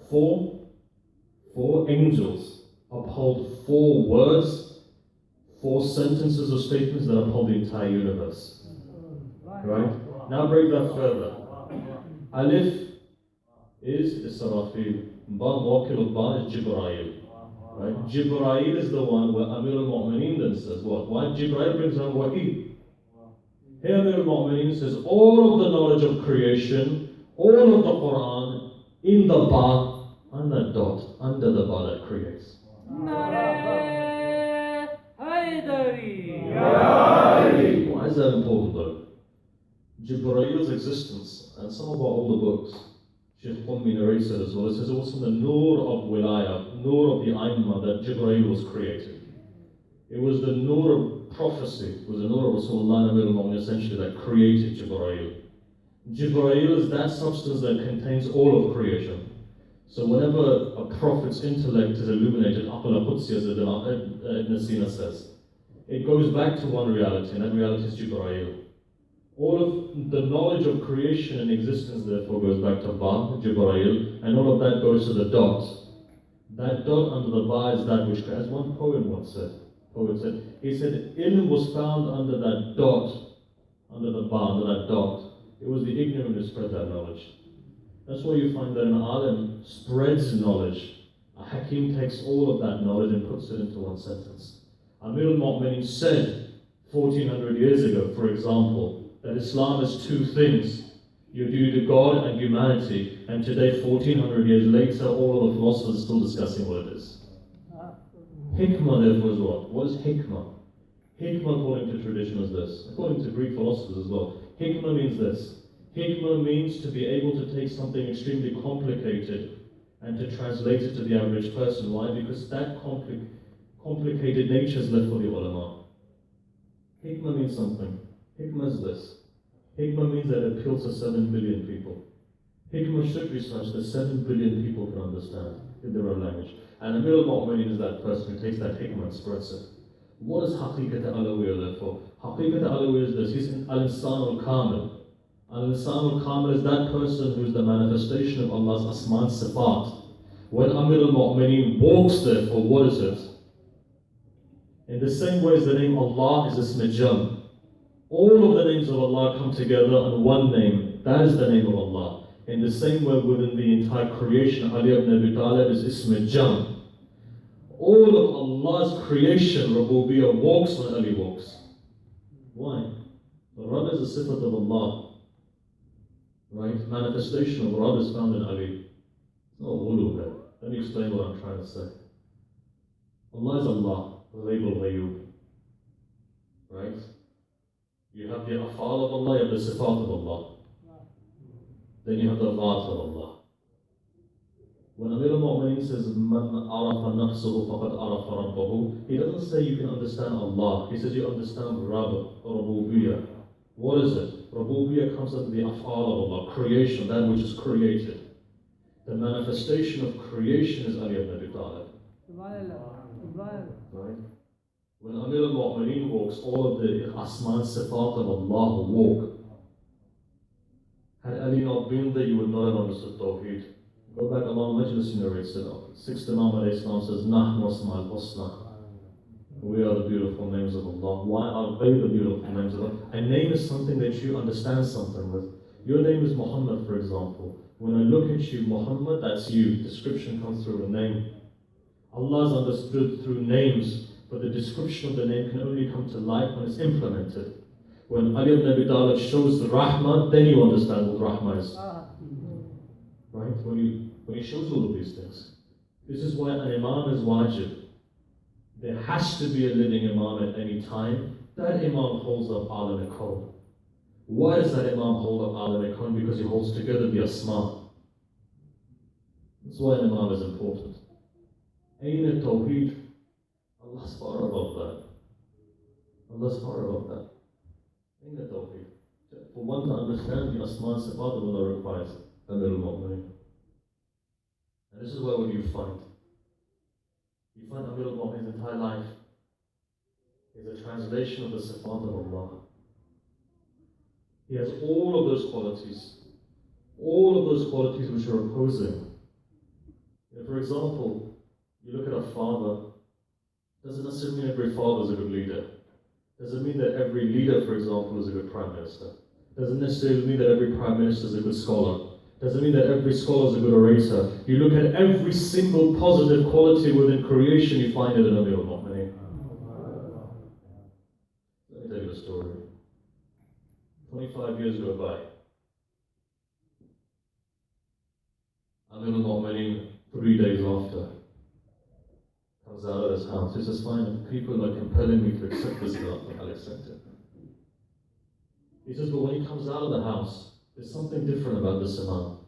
4 angels uphold 4 words, 4 sentences or statements that uphold the entire universe. Right? Now break that further. Alif is Israfil. Ba, Wakil Ba is Jibrail. Right? Jibrail is the one where Amir al-Mu'mineen then says what? Why? Jibrail brings down Wahi. Here Amir al-Mu'mineen says all of the knowledge of creation, all of the Quran, in the Ba, and the dot, under the Ba that creates. Why is that important though? Jibrail's existence, and some of our older books, Sheikh Qummi narrates it as well, it says also the Nur of Wilayah, Nur of the Aimma, that Jibrail was created. It was the Nur of prophecy, it was the Nur of Rasulullah Nabi al-Mu'min essentially that created Jibrail. Jibrail is that substance that contains all of creation. So whenever a prophet's intellect is illuminated, Aqla Qudsi, as Ibn Sina says, it goes back to one reality, and that reality is Jibrail. All of the knowledge of creation and existence therefore goes back to Ba, Jibrail, and all of that goes to the dot. That dot under the Ba is that which, as one poet once said, he said, ilm was found under that dot, under the Ba, under that dot. It was the ignorant who spread that knowledge. That's why you find that an alim spreads knowledge. A hakim takes all of that knowledge and puts it into one sentence. Amir al-Mu'mineen said 1400 years ago, for example, that Islam is 2 things. Your duty to God and humanity. And today, 1400 years later, all of the philosophers are still discussing what it is. Hikmah therefore is what? What is hikmah? Hikmah according to tradition is this. According to Greek philosophers as well. Hikmah means this. Hikmah means to be able to take something extremely complicated and to translate it to the average person. Why? Because that complicated nature is left for the ulama. Hikmah means something. Hikmah is this. Hikmah means that it appeals to 7 billion people. Hikmah should be such that 7 billion people can understand in their own language. And Amir al-Mu'mineen is that person who takes that hikmah and spreads it. What is Haqiqat al-Alawiyya therefore? Haqiqat al-Alawiyya is this. He's al-Insan al-Kamil. Al-Insan al-Kamil is that person who is the manifestation of Allah's Asma and Sifat. When Amir al-Mu'mineen walks therefore, what is it? In the same way as the name Allah is Ism Jam. All of the names of Allah come together on one name. That is the name of Allah. In the same way within the entire creation, Ali ibn Abi Talib is Ism Jam. All of Allah's creation, Rububiyyah, walks when Ali walks. Why? The Rabb is a sifat of Allah. Right? Manifestation of Rabb is found in Ali. It's not uluhiyah. Let me explain what I'm trying to say. Allah is Allah. Ghayb al-Ghayub. Right? You have the af'al of Allah, you have the sifat of Allah. Then you have the dhat of Allah. When Amir al-Mu'mineen says, Man arafa nafsuhu faqad arafa rabbahu, he doesn't say you can understand Allah. He says you understand Rabb, Rububiyyah. What is it? Rububiyyah comes under the af'al of Allah, creation, that which is created. The manifestation of creation is Ali ibn Abi Talib. Right? When Amir al-Mu'mineen walks, all of the Asma and Sifat of Allah walk. Had Ali not been there, you would not have understood Tawheed. Go back along Majlis narrates it. 6th Imam al-Islam says, Nahnu asma al-husna. We are the beautiful names of Allah. Why are they the beautiful names of Allah? A name is something that you understand something with. Your name is Muhammad, for example. When I look at you, Muhammad, that's you. Description comes through a name. Allah is understood through names, but the description of the name can only come to light when it's implemented. When Ali ibn Abi Talib shows the Rahman, then you understand what Rahman is. Right? When he shows all of these things. This is why an Imam is wajib. There has to be a living Imam at any time. That Imam holds up Alam al-Kawn. Why does that Imam hold up Alam al-Kawn? Because he holds together the Asma. That's why an imam is important. Ayn Tawheed, Allah's far above that. Allah's far above that. Ayn Tawheed. For one to understand the Asma and Sifat of Allah requires Amir al-Mu'mineen. And this is where what you find. You find Amir al-Mu'mineen's entire life is a translation of the Sifat of Allah. He has all of those qualities which are opposing. For example, you look at a father, doesn't necessarily mean every father is a good leader. Doesn't mean that every leader, for example, is a good prime minister. Doesn't necessarily mean that every prime minister is a good scholar. Doesn't mean that every scholar is a good orator. You look at every single positive quality within creation, you find it in Amir al-Mu'mineen. Let me tell you a story. 25 years go by. Amir al-Mu'mineen, 3 days after, comes out of his house. He says, fine, people are compelling me to accept this God, I'll accept it. He says, but when he comes out of the house, there's something different about this Imam.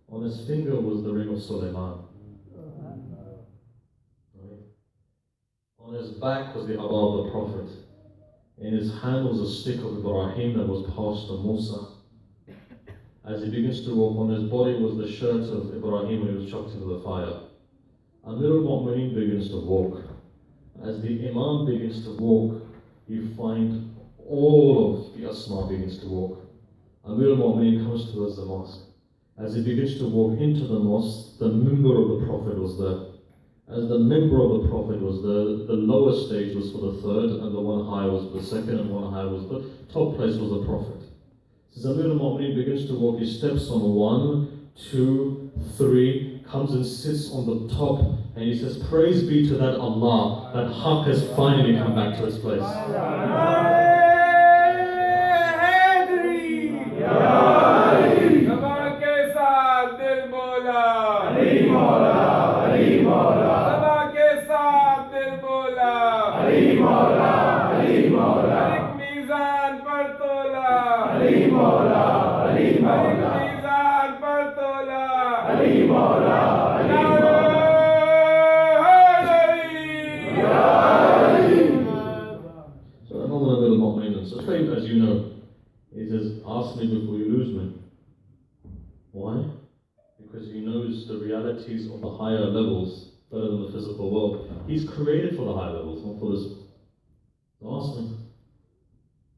On his finger was the ring of Sulaiman. Right? On his back was the Aba of the Prophet. In his hand was a stick of Ibrahim that was passed to Musa. As he begins to walk, on his body was the shirt of Ibrahim when he was chucked into the fire. Amir al-Mu'mineen begins to walk. As the Imam begins to walk, you find all of the Asma begins to walk. Amir al-Mu'mineen comes towards the mosque. As he begins to walk into the mosque, the member of the Prophet was there. As the member of the Prophet was there, the lower stage was for the third, and the one high was for the second, and one high was the top place was the Prophet. As Amir al-Mu'mineen begins to walk, he steps on 1, 2, 3, comes and sits on the top, and he says, praise be to that Allah, that Haqq has finally come back to its place. So the moment Amir al-Mu'mineen, so straight as you know, he says, ask me before you lose me. Why? Because he knows the realities of the higher levels better than the physical world. He's created for the high levels, not for this. So ask me.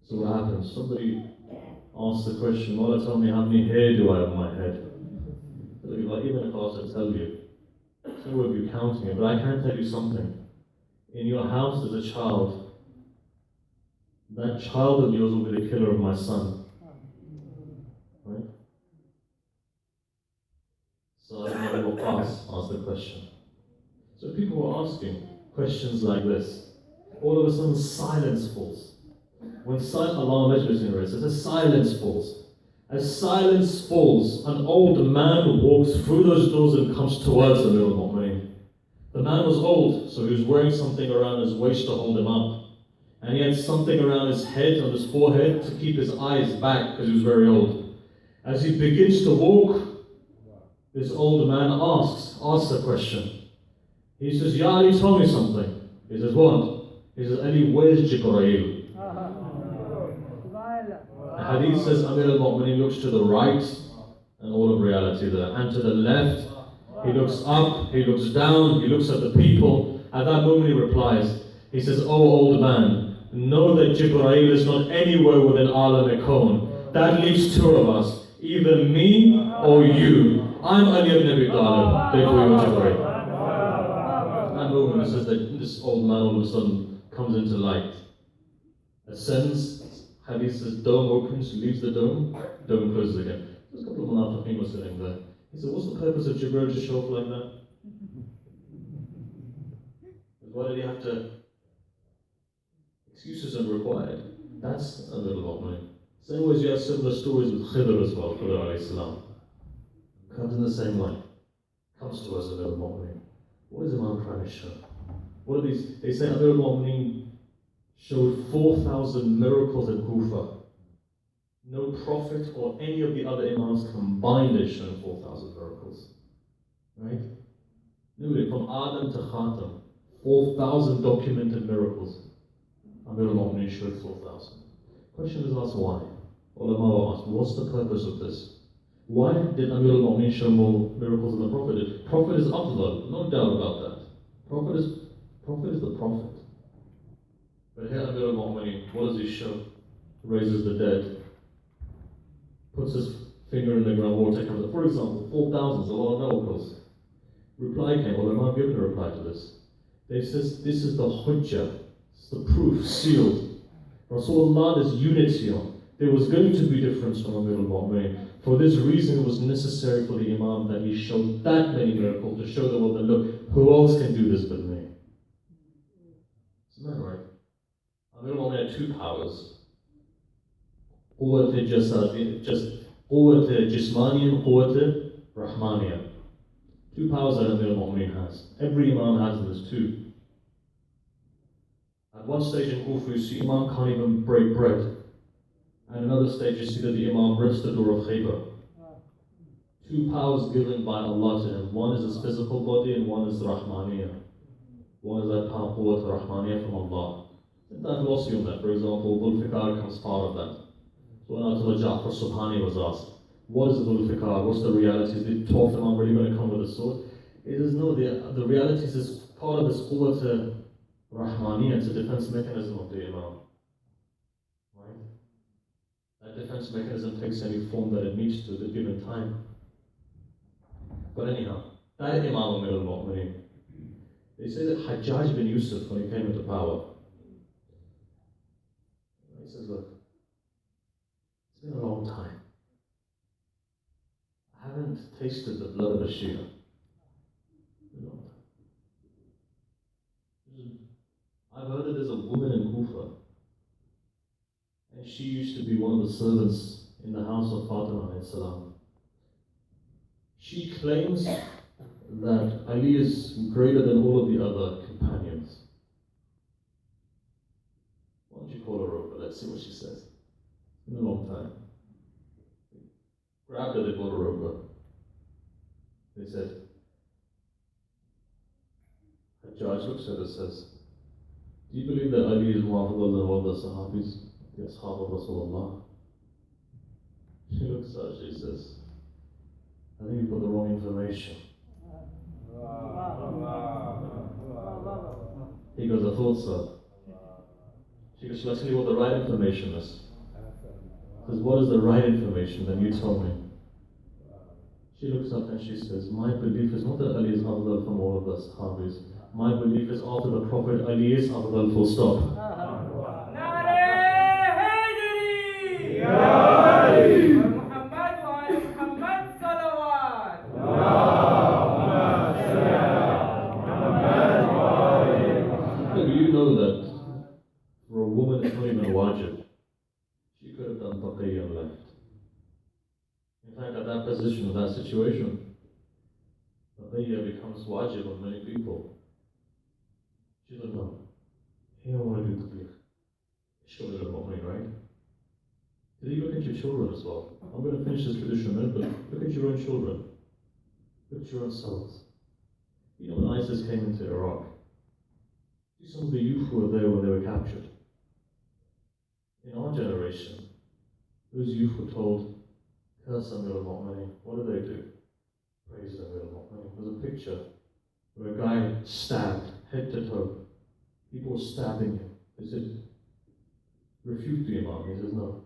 So what happens? Somebody asks the question, Mawla, tell me how many hair do I have on my head? Like, even if I was to tell you, it's no way of you counting it, but I can tell you something. In your house there's a child. That child of yours will be the killer of my son. Right? So I will pass, ask the question. So people were asking questions like this. All of a sudden silence falls. When Allah Majlis in it says silence falls. As silence falls, an old man walks through those doors and comes towards Amir al-Mu'mineen. The man was old, so he was wearing something around his waist to hold him up. And he had something around his head, on his forehead, to keep his eyes back because he was very old. As he begins to walk, this old man asks a question. He says, Ya Ali, tell me something. He says, what? He says, Ali, where's Jibreel? The hadith says Amir al-Mu'mineen looks to the right, and all of reality there, and to the left. He looks up, he looks down, he looks at the people. At that moment he replies, he says, oh old man, know that Jibreel is not anywhere within Alam Ekon. That leaves two of us, either me or you. I'm Ali ibn Abi Talib, therefore you're Jibreel. At that moment it says that this old man all of a sudden comes into light, ascends. Hadith says, dome opens, leaves the dome closes again. There's a couple of munafiqeen were sitting there. He said, what's the purpose of Jibreel to show up like that? Why did he have to? Excuses are required. That's a little Mu'min. Same way as you have similar stories with Khidr as well, Khidr alayhi salam. Comes in the same way. Comes to us a little Mu'min. What is Imam trying to show? What are these? They say Amir al-Mu'mineen showed 4,000 miracles in Kufa. No prophet or any of the other imams combined has shown 4,000 miracles. Right? Anyway, from Adam to Khatam, 4,000 documented miracles. Amir al-Mu'mineen showed 4,000. Question is asked why? Ulama asked, what's the purpose of this? Why did Amir al-Mu'mineen show more miracles than the Prophet did? Prophet is afdal, no doubt about that. Prophet is the Prophet. But here Amir al-Mu'mineen, what does he show? Raises the dead, puts his finger in the ground, water comes up. For example, 4,000 is a lot of miracles. Reply came, ulama given a reply to this. They says, this is the hujjah, it's the proof, sealed. Rasulullah, there's unity on. There was going to be difference from Amir al-Mu'mineen. For this reason, it was necessary for the Imam that he showed that many miracles to show the world that, look, who else can do this but me? Isn't that right? Amir al-Mu'mineen had two powers. قوة جسمانية and قوة رحمانية. Two powers that Amir al-Mu'mineen has. Every Imam has them, there's two. At one stage in Kufa, you see Imam can't even break bread. And another stage, you see that the Imam rips the door of Khaybar. Two powers given by Allah to him. One is his physical body and one is Rahmaniyah. One is that power, Quwwat Rahmaniyah from Allah. There's that philosophy on that. For example, Dhul Fiqar comes part of that. So when Ayatollah Ja'far Subhani was asked, what is Dhul Fiqar? What's the reality? Is the 12th Imam really going to come with a sword? It is no, the reality is part of this Quwwat Rahmaniyah. It's a defense mechanism of the Imam. Right? That defense mechanism takes any form that it needs to at a given time. But anyhow, that Imam Amir al-Mu'mineen, they say that Hajjaj bin Yusuf, when he came into power, he says, look, it's been a long time. I haven't tasted the blood of a Shia. I've heard that there's a woman in Kufa, and she used to be one of the servants in the house of Fatima alayhi salam. She claims that Ali is greater than all of the other companions. Why don't you call her over? Let's see what she says. It's been a long time. Grabbed her, they brought her over. They said, the judge looks at her and says, do you believe that Ali is more afdal than all the Sahabis, the Ashab of Rasulullah? She looks at her, she says, I think you've got the wrong information. He goes, I thought so. She goes, shall I tell you what the right information is? He says, what is the right information? Then you tell me. She looks up and she says, my belief is not that Ali is afdal from all of the Sahabis. My belief is after the Prophet, Ali is afdal, full stop. You know that for a woman it's not even wajib. She could have done taqiyya and left. In fact, at that position, that situation, taqiyya becomes wajib on many people. She doesn't know. You don't want to do taqiyya. Show it at right? Did you look at your children as well? I'm going to finish this tradition in a minute, but look at your own children. Look at your own selves. You know when ISIS came into Iraq, see some of the youth who were there when they were captured. In our generation, those youth were told, curse Amir al-Mu'mineen. What do? Praise Amir al-Mu'mineen. There's a picture where a guy stabbed head to toe. People were stabbing him. They said, refute the Imam. He says, no.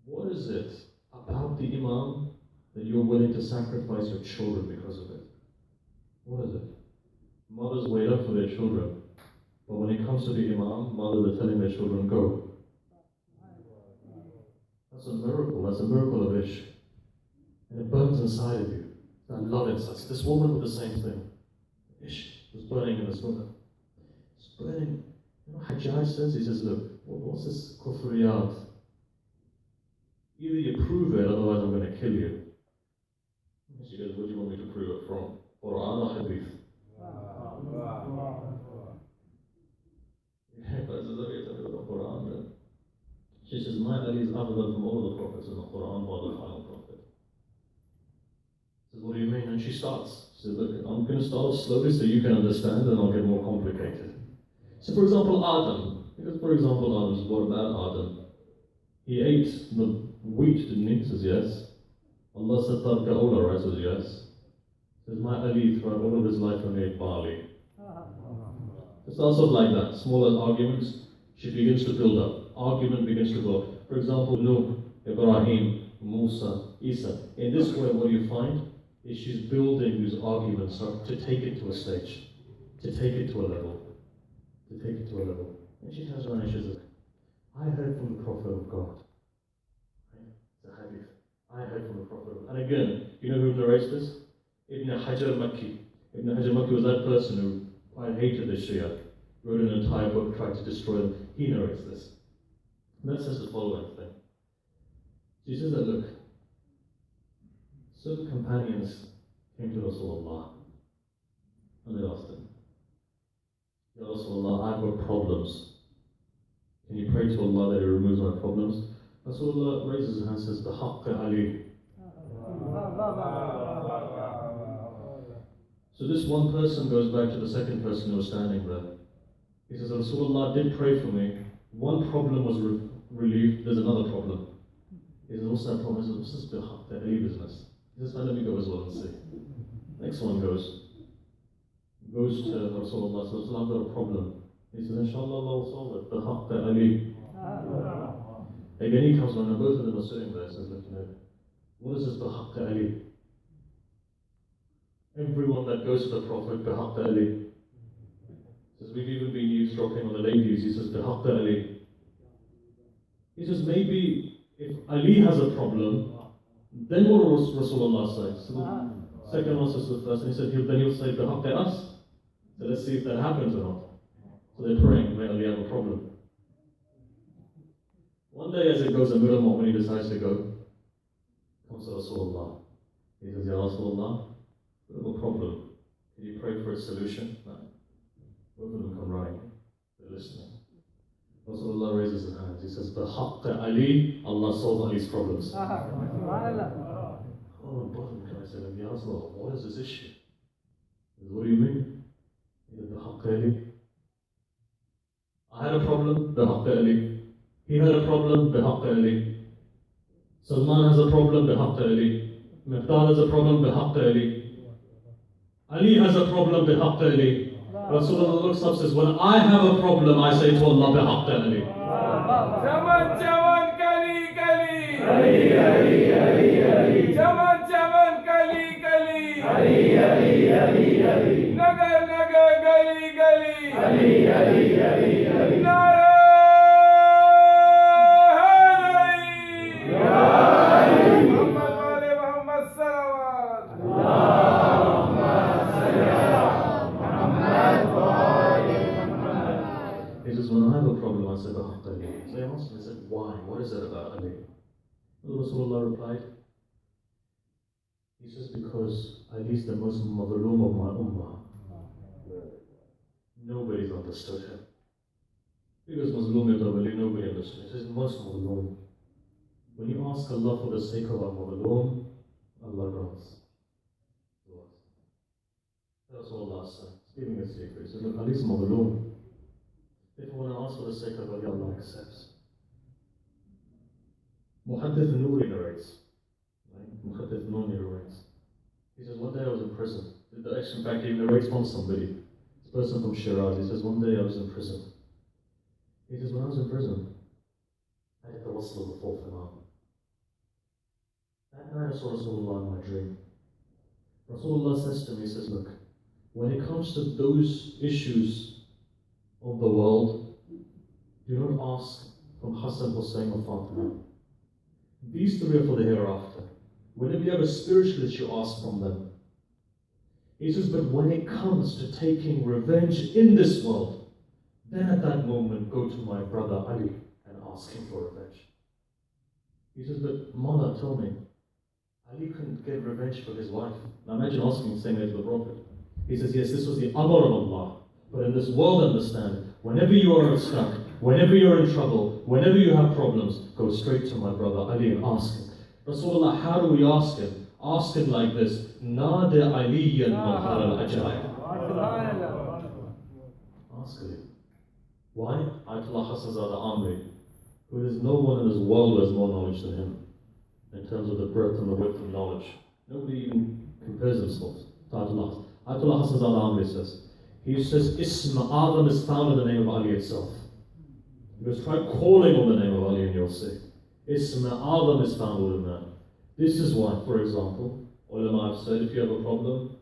What is it about the Imam that you're willing to sacrifice your children because of it? What is it? Mothers wait up for their children, but when it comes to the Imam, mothers are telling their children, go. That's a miracle. That's a miracle of Ishq. And it burns inside of you. That love inside. This woman with the same thing. Ishq was burning in this woman. It's burning. You know, Hajjaj says, he says, look, what's this kufriyat? Either you prove it, otherwise I'm going to kill you. She goes, what do you want me to prove it from? Quran or Hadith? Quran then. She says, my Ali is afdal from all of the prophets in the Quran, by the final prophet. Says, what do you mean? And she starts starts. She said, look, I'm going to start off slowly so you can understand and I'll get more complicated. So for example, Adam. Because for example, Adam, what about Adam? He ate the wheat, didn't he? He says yes. Allah said Tarka Ola, right? Says yes. Says my Ali throughout all of his life only ate barley. It starts off like that. Smaller arguments, she begins to build up. Argument begins to go up. For example, Nuh, Ibrahim, Musa, Isa. In this way, what you find is she's building these arguments up to take it to a stage, to take it to a level, to take it to a level. And she turns around and she says, I heard from the Prophet of God. It's a hadith. I heard from the Prophet of God. And again, you know who narrates this? Ibn Hajar Makki. Ibn Hajar Makki was that person who quite hated the Shia, wrote an entire book, tried to destroy them. He narrates this. And that says the following thing. She says that, look, certain companions came to Rasulullah and they asked him, Ya Rasulullah, I've got problems. Can you pray to Allah that He removes my problems? Rasulullah raises his hand and says, Bihaqqa Ali. So this one person goes back to the second person who was standing there. He says, Rasulullah did pray for me. One problem was relieved, there's another problem. He says, what's that problem? He says, what's this Bihaqqa Ali business? He says, let me go as well and see. Next one goes to Rasulullah, says, I've got a problem. He says, Inshallah, Allah will solve it. Bihaqqa Ali. Again, he comes along, and both of them are sitting there. Says, look, what is this Bihaqqa Ali? Everyone that goes to the Prophet, Bihaqqa Ali. Says, we've even been eavesdropping on the ladies. He says, Bihaqqa Ali. He says, maybe if Ali has a problem, then what will Rasulullah say? So the second one says to the first, and he said, then he'll say, Bihaqqa us. So let's see if that happens or not. So they're praying, may Ali have a problem. One day as it goes, a middle moment, when he decides to go, comes to Rasulullah. He says, Ya Rasulullah, we have a problem. Can you pray for a solution? No. Both of them come running. They're listening. Rasulullah raises his hands. He says, Bihaqqa Ali, Allah solved Ali's problems. Oh, both of them come and say, Ya Rasulullah, what is this issue? He says, what do you mean? He says, Bihaqqa Ali. I had a problem, Bihaqqa Ali. He had a problem, Bihaqqa Ali. Salman has a problem, Bihaqqa Ali. Miqdad has a problem, Bihaqqa Ali. Ali has a problem, Bihaqqa Ali. Rasulullah looks up and says, when I have a problem, I say to Allah, Bihaqqa Ali. Chaman, chaman, kali, kali. Ali, Ali, Ali, Ali. Chaman, chaman, kali, kali. Ali, Ali, Ali, Ali. Nagar, nagar, gali, gali. Ali, Ali, Ali, Ali. Nara. So they asked him, they said, why? What is it about Ali? And Rasulullah replied, he says, because Ali is the most madhloom of my ummah. Nobody's understood him. Because Mazloom ibn Ali, nobody understood him. He says, most madhloom. When you ask Allah for the sake of our madhloom, Allah grants. That's what Allah said. He's giving a secret. He says, look, Ali is madhloom. If you want to ask for the sake of Ali, Allah accepts. Muhaddith Noori narrates. Right? Muhaddith Noori narrates. He says, one day I was in prison. In fact, he narrates from somebody. This person from Shiraz. He says, one day I was in prison. He says, when I was in prison, I had the rustle of the fourth Imam. That night I saw Rasulullah in my dream. Rasulullah says to me, he says, look, when it comes to those issues of the world, do not ask from Hassan, Husayn or Fatima. These three are for the hereafter. Whenever you have a spiritual issue, ask from them. He says, but when it comes to taking revenge in this world, then at that moment go to my brother Ali and ask him for revenge. He says, but Mawla, tell me, Ali couldn't get revenge for his wife. Now imagine asking, saying that to the Prophet. He says, yes, this was the amr of Allah. But in this world, understand, whenever you are stuck, whenever you're in trouble, whenever you have problems, go straight to my brother Ali and ask him. Rasulullah, how do we ask him? Ask him like this, Nada Aliyan Mahar al-Ajaib. Ask him. Why? Ayatollah Hassan Zada Amri, who is no one in this world who has more knowledge than him, in terms of the breadth and the width of knowledge. Nobody even compares himself to Ayatollah. Ayatollah Hassan Zada Amri says, Ism Adam is found in the name of Ali itself. You must try calling on the name of Ali and you'll see. Ism Adam is found within that. This is why, for example, ulama have said if you have a problem,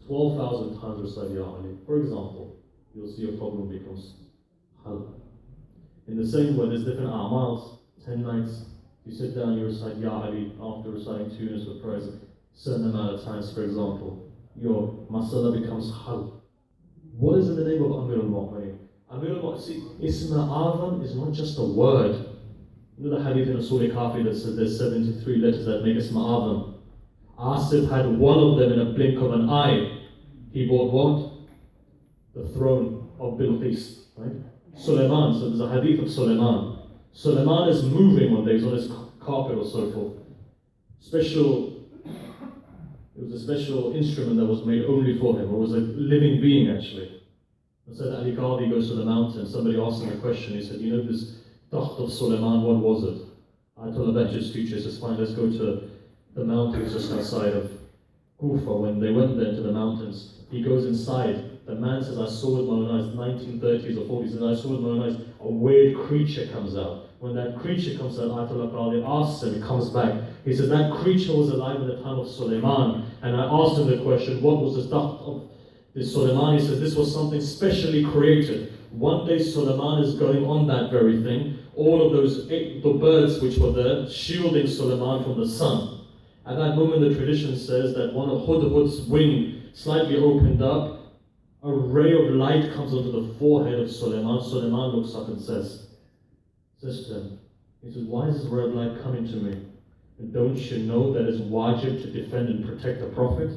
12,000 times recite Ya Ali. For example, you'll see your problem becomes hal. In the same way, there's different a'mals, 10 nights. You sit down, you recite Ya Ali after reciting 2 units of prayers, a certain amount of times, for example, your masala becomes hal. What is in the name of Amir al-Mu'mineen? Amir al-Mu'mineen, see, Ism al-Azam is not just a word. You know the hadith in Surah Kafi that says there's 73 letters that make Ism al-Azam. Asif had one of them in a blink of an eye. He bought what? The throne of Bilqis, right? Sulaiman, so there's a hadith of Sulaiman. Sulaiman is moving one day, he's on his carpet or so forth. It was a special instrument that was made only for him, or was a living being actually. And so Ali Qadi goes to the mountain, somebody asked him a question, he said, you know this Takht of Sulaiman, what was it? I told the Bajjah's teacher, he says, fine, let's go to the mountains just outside of Kufa. When they went there to the mountains, he goes inside. The man says, I saw with my own eyes, 1930s or 40s, and I saw with my own eyes, a weird creature comes out. When that creature comes out, Ayatollah Qadi asks him, he comes back. He says, that creature was alive in the time of Sulaiman. And I asked him the question, what was the Takht of this Sulaiman? He says, this was something specially created. One day Sulaiman is going on that very thing. All of the birds which were there, shielding Sulaiman from the sun. At that moment, the tradition says that one of Hudhud's wing slightly opened up. A ray of light comes onto the forehead of Sulaiman. Sulaiman looks up and says to him, he says, why is this ray of light coming to me? And don't you know that it's wajib to defend and protect the Prophet?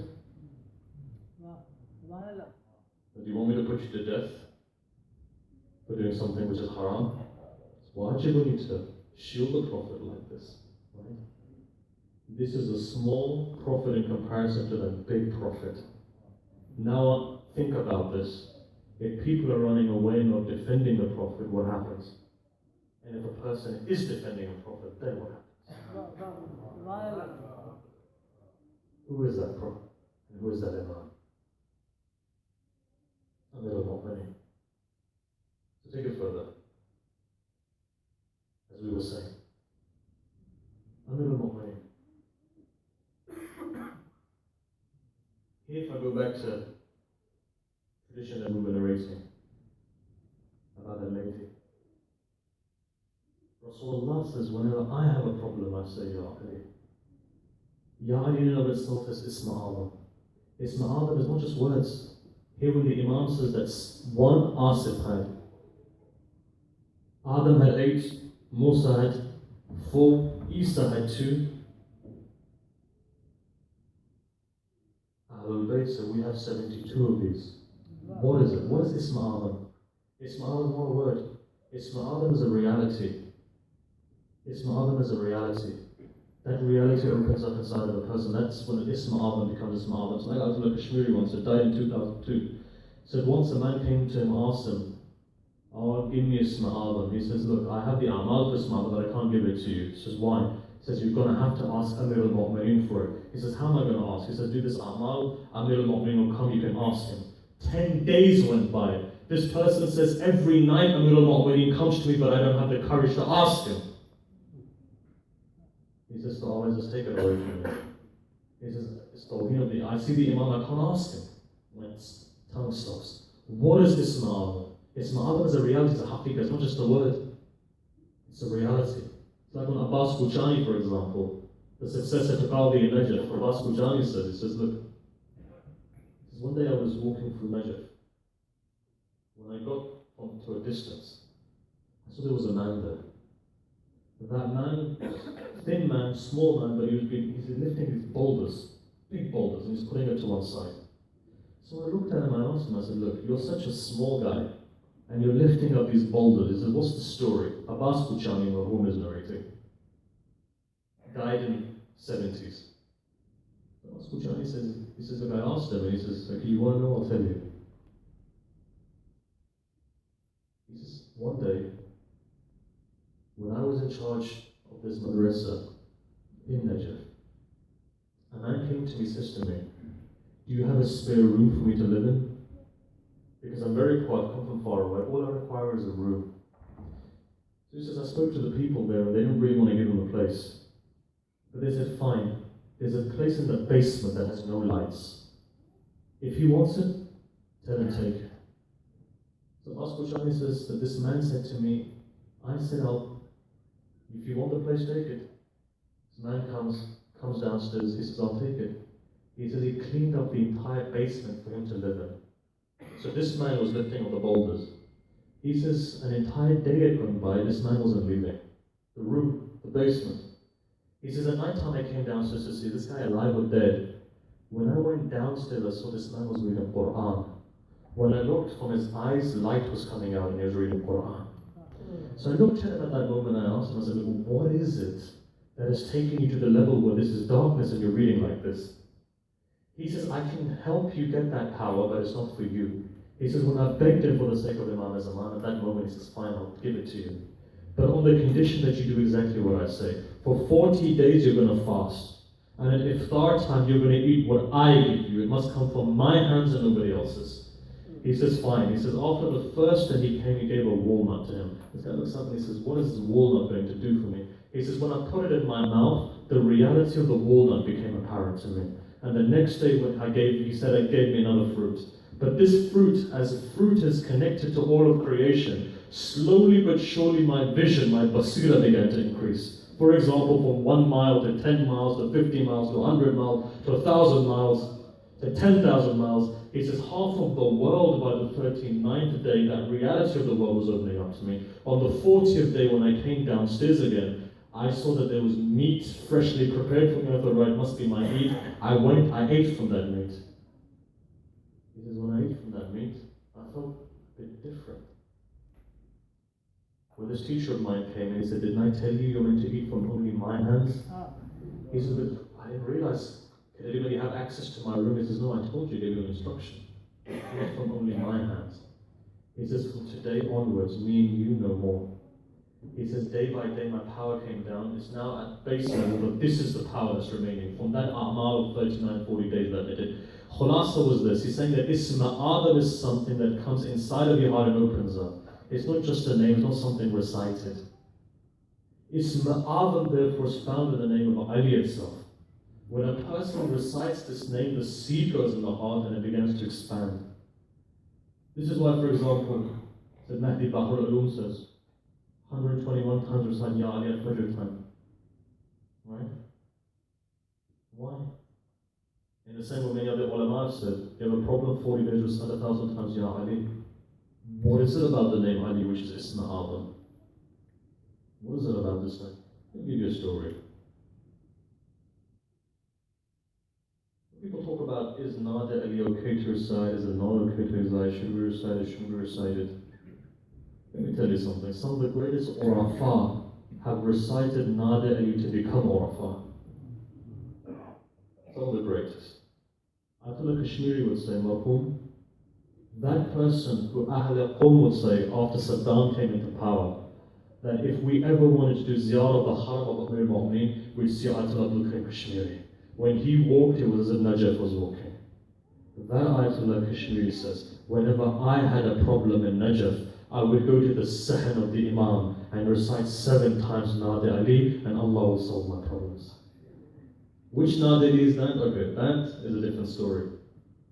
Do you want me to put you to death for doing something which is haram? It's wajib on you to shield the Prophet like this, right? This is a small prophet in comparison to the big prophet. Now think about this. If people are running away and not defending the Prophet, what happens? And if a person is defending a Prophet, then what happens? Who is that Prophet? And who is that Imam? Amir al-Mu'mineen. So take it further. As we were saying, Amir al-Mu'mineen. Here, if I go back to tradition that we were narrating about the lady, Rasulullah says, whenever I have a problem, I say, Ya Ali. Ya Ali in and of itself is Isma Adam. Isma Adam is not just words. Here when the Imam says that one Asif had, Adam had 8, Musa had 4, Isa had 2, Ahlul Bayt, so we have 72 of these. What is it? What is Isma Adam? Isma Adam is not a word. Isma Adam is a reality. Isma Adam is a reality. That reality opens up inside of a person. That's when Isma Adam becomes Isma Adam. So like Ayatollah Kashmiri once, who died in 2002, said once a man came to him and asked him, oh, give me Isma Adam. He says, look, I have the Amal for Isma Adam, but I can't give it to you. He says, why? He says, you're going to have to ask Amir al-Mu'mineen for it. He says, how am I going to ask? He says, do this Amal, Amir al-Mu'mineen will come, you can ask him. 10 days went by. This person says, every night Amir al-Mu'mineen comes to me, but I don't have the courage to ask him. He says, so I'll just take it away from me. He says, it's the I see the Imam, I can't ask him. My tongue stops. What is Isma Adam? Isma Adam is a reality, it's a haqiqah, it's not just a word. It's a reality. It's like when Abbas Kuchani, for example, the successor to Qadi in Najaf, Abbas Kuchani says, he says, look, he says, one day I was walking through Najaf. When I got to a distance, I saw there was a man there. That man, thin man, small man, but he's lifting these boulders, big boulders, and he's putting it to one side. So I looked at him and I asked him, I said, look, you're such a small guy, and you're lifting up these boulders. He said, what's the story? Abbas Kuchani, whom is narrating, died in 70s. So he says, look, I asked him, and he says, okay, you want to know? I'll tell you. He says, one day, when I was in charge of this madrasa in Najaf, a man came to me, says to me, do you have a spare room for me to live in? Because I'm very poor, I come from far away, all I require is a room. So he says, I spoke to the people there, and they didn't really want to give him a place. But they said, fine, there's a place in the basement that has no lights. If he wants it, tell him take it. So Askushani says that this man said to me, I said, if you want the place, take it. This man comes downstairs, he says, I'll take it. He says he cleaned up the entire basement for him to live in. So this man was lifting up the boulders. He says an entire day had gone by, this man wasn't leaving. The room, the basement. He says at night time I came downstairs to see this guy alive or dead. When I went downstairs, I saw this man was reading Quran. When I looked from his eyes, light was coming out and he was reading Quran. So I looked at him at that moment and I asked him, I said, what is it that has taken you to the level where this is darkness and you're reading like this? He says, I can help you get that power, but it's not for you. He says, when I begged him for the sake of Imam Zaman, at that moment he says, fine, I'll give it to you. But on the condition that you do exactly what I say. For 40 days you're going to fast. And at iftar time you're going to eat what I give you. It must come from my hands and nobody else's. He says, fine. He says, after the first day he came, he gave a walnut to him. This guy looks up and he says, what is this walnut going to do for me? He says, when I put it in my mouth, the reality of the walnut became apparent to me. And the next day when he said, I gave me another fruit. But this fruit, as fruit is connected to all of creation, slowly but surely my vision, my basira began to increase. For example, from 1 mile to 10 miles to 50 miles to 100 miles to 1,000 miles to 10,000 miles. He says half of the world by the 39th day, that reality of the world was opening up to me. On the 40th day when I came downstairs again, I saw that there was meat freshly prepared for me. I thought, right, must be my Eid. I ate from that meat. He says, when I ate from that meat, I felt a bit different. When this teacher of mine came and he said, didn't I tell you you're meant to eat from only my hands? He said, but I didn't realize. Can anybody have access to my room? He says, no, I told you, I gave you an instruction. Eat from only my hands. He says, from today onwards, me and you no more. He says, day by day my power came down. It's now at base level, but this is the power that's remaining. From that a'mal of 39, 40 days that I did. Khulasa was this. He's saying that Isma Adam is something that comes inside of your heart and opens up. It's not just a name, it's not something recited. Isma Adam therefore is found in the name of Ali itself. When a person recites this name, the seed goes in the heart and it begins to expand. This is why, for example, Sayyid Mahdi Bahr al-Ulum says, 121 times recite Ya Ali at Fajr time. Right? Why? In the same way many other ulama have said, you have a problem, 40 days recite 1,000 times Ya Ali. What is it about the name Ali which is Isma Adam? What is it about this name? Let me give you a story. People talk about, is Nada Ali okay to recite, is it not okay to recite, should we recite it, shouldn't we recite it? Let me tell you something, some of the greatest Urafa have recited Nada Ali to become Urafa. Some of the greatest. Ayatollah Kashmiri would say, Mafhum, that person who Ahl Qum would say after Saddam came into power, that if we ever wanted to do ziyarah of the Haram of Amir Mu'min, we'd see Ayatollah Abdul Karim Kashmiri. When he walked, it was as if Najaf was walking. That Ayatollah Kashmiri says, whenever I had a problem in Najaf, I would go to the Sahan of the Imam and recite 7 times Nada Ali, and Allah will solve my problems. Which Nada Ali is that? Okay, that is a different story.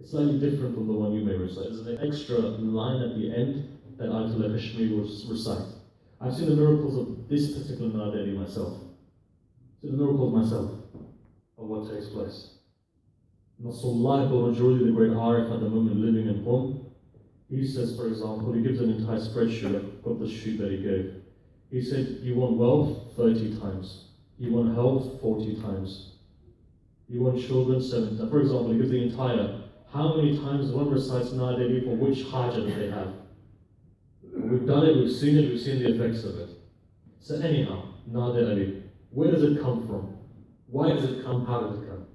It's slightly different from the one you may recite. There's an extra line at the end that Ayatollah Kashmiri will recite. I've seen the miracles of this particular Nada Ali myself. I've seen the miracles myself of what takes place. Nasrullah Borajuri, the great Arif at the moment living in Qom, he says, for example, he gives an entire spreadsheet of the sheet that he gave. He said, you want wealth 30 times. You want health 40 times. You want children 7 times. For example, he gives the entire, how many times one recites Nada Ali for which haja that they have. We've done it, we've seen the effects of it. So anyhow, Nada Ali, where does it come from? Why does it come? How does it come?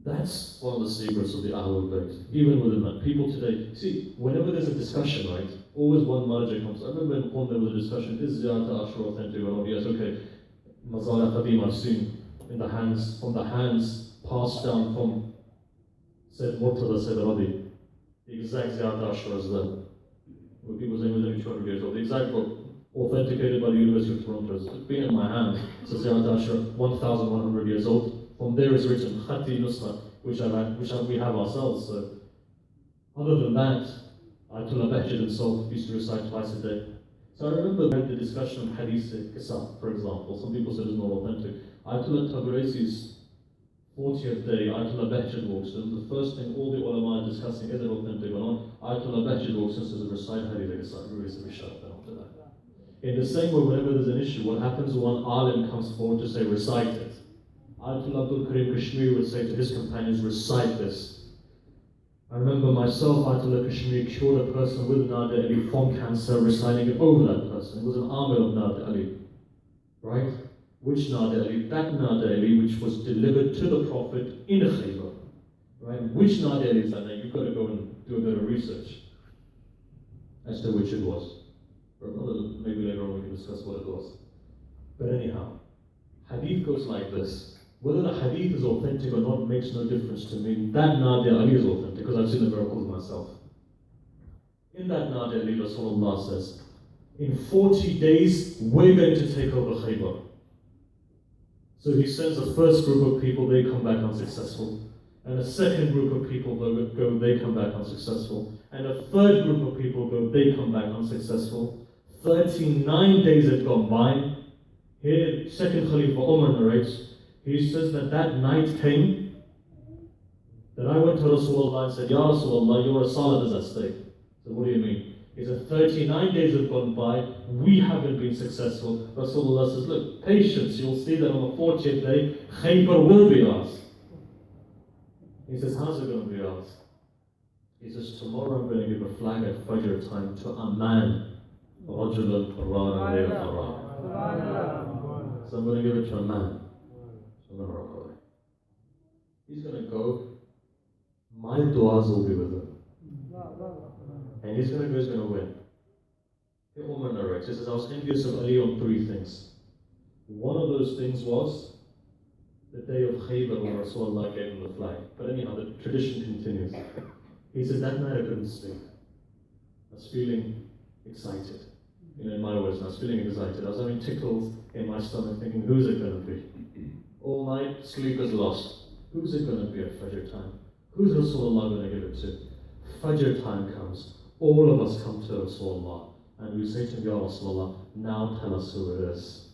That's one of the secrets of the Ahlul Bayt. Even within that, people today, see, whenever there's a discussion, right, always one marja comes. I remember when there was a discussion, is Ziyarat Ashura authentic or not? Yes, okay. Mazala Qadim, I've seen from the hands passed down from Sayyid Murtada, Sayyid Rabi. The exact Ziyarat Ashura is there. Where people say it was only 200 years old. The exact book, authenticated by the University of Toronto, it's been in my hand. It's Ziyarat Ashura, 1,100 years old. From there is written Khati Nusra, which we have ourselves. So, other than that, Ayatollah Bahjat himself used to recite twice a day. So I remember we had the discussion of Hadith E Qissa, for example. Some people said it's not authentic. Ayatollah Tabaresi's 40th day, Ayatollah Bahjat walks in. The first thing all the ulama are discussing, is it authentic or not? Ayatollah Bahjat walks in, says recite Hadith E Qissa, release the Rishad after that. In the same way, whenever there's an issue, what happens when one alim comes forward to say recite it? Ayatollah Abdul Karim Kashmir would say to his companions, recite this. I remember myself, Ayatollah Kashmir cured a person with Nadir Ali from cancer, reciting it over that person. It was an Amir of Nadir Ali. Right? Which Nadir Ali? That Nadir Ali which was delivered to the Prophet in Khaybar. Right? Which Nadir Ali is that? Now you've got to go and do a bit of research as to which it was. Maybe later on we can discuss what it was. But anyhow, Hadith goes like this. Whether the hadith is authentic or not makes no difference to me. That Nadir Ali is authentic because I've seen the miracles myself. In that Nadir Ali, Rasulullah says, in 40 days, we're going to take over Khaybar. So he sends the first group of people, they come back unsuccessful. And a second group of people go, they come back unsuccessful. And a third group of people go, they come back unsuccessful. 39 days had gone by. Here, second Khalifa Umar narrates, he says that night came, that I went to Rasulullah and said, Ya Rasulullah, your Salat is at stake. So what do you mean? He said, 39 days have gone by, we haven't been successful. Rasulullah says, look, patience, you'll see that on the 40th day, Khaybar will be ours. He says, how's it going to be ours? He says, tomorrow I'm going to give a flag at Fajr time to a man. رَجُلًا قَرَّارًا غَيْرَ قَرَّارٍ. So I'm going to give it to a man. He's going to go, my du'as will be with him. And he's going to win. Here Umar narrates, he says, I was envious of Ali on 3 things. One of those things was the day of Khaybar when Rasulullah gave him the flag. But anyhow, the tradition continues. He says, that night I couldn't sleep. I was feeling excited. In my words, I was feeling excited. I was having tickles in my stomach thinking, who's it going to be? All night, sleep is lost. Who's it going to be at Fajr time? Who's Rasulullah going to give it to? Fajr time comes. All of us come to Rasulullah. And we say to him, Ya Rasulullah, now tell us who it is.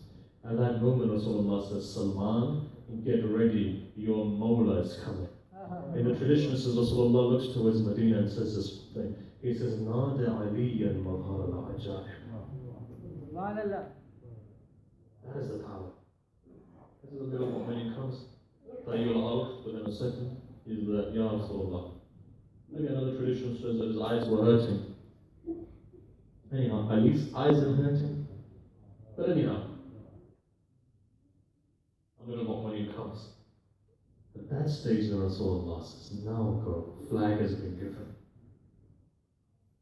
At that moment, Rasulullah says, Salman, get ready, your Mawla is coming. In the tradition, it says Rasulullah looks towards Medina and says this thing. He says, Nada aliyan madhar al-ajah. That is the power. This is a little one when he comes. Tayyul al within a second, is that Ya Rasulullah. Maybe another tradition says that his eyes were hurting. Anyhow, at least eyes are hurting. But anyhow, I'm going to walk when he comes. At that stage, the Rasulullah says, now go, flag has been given.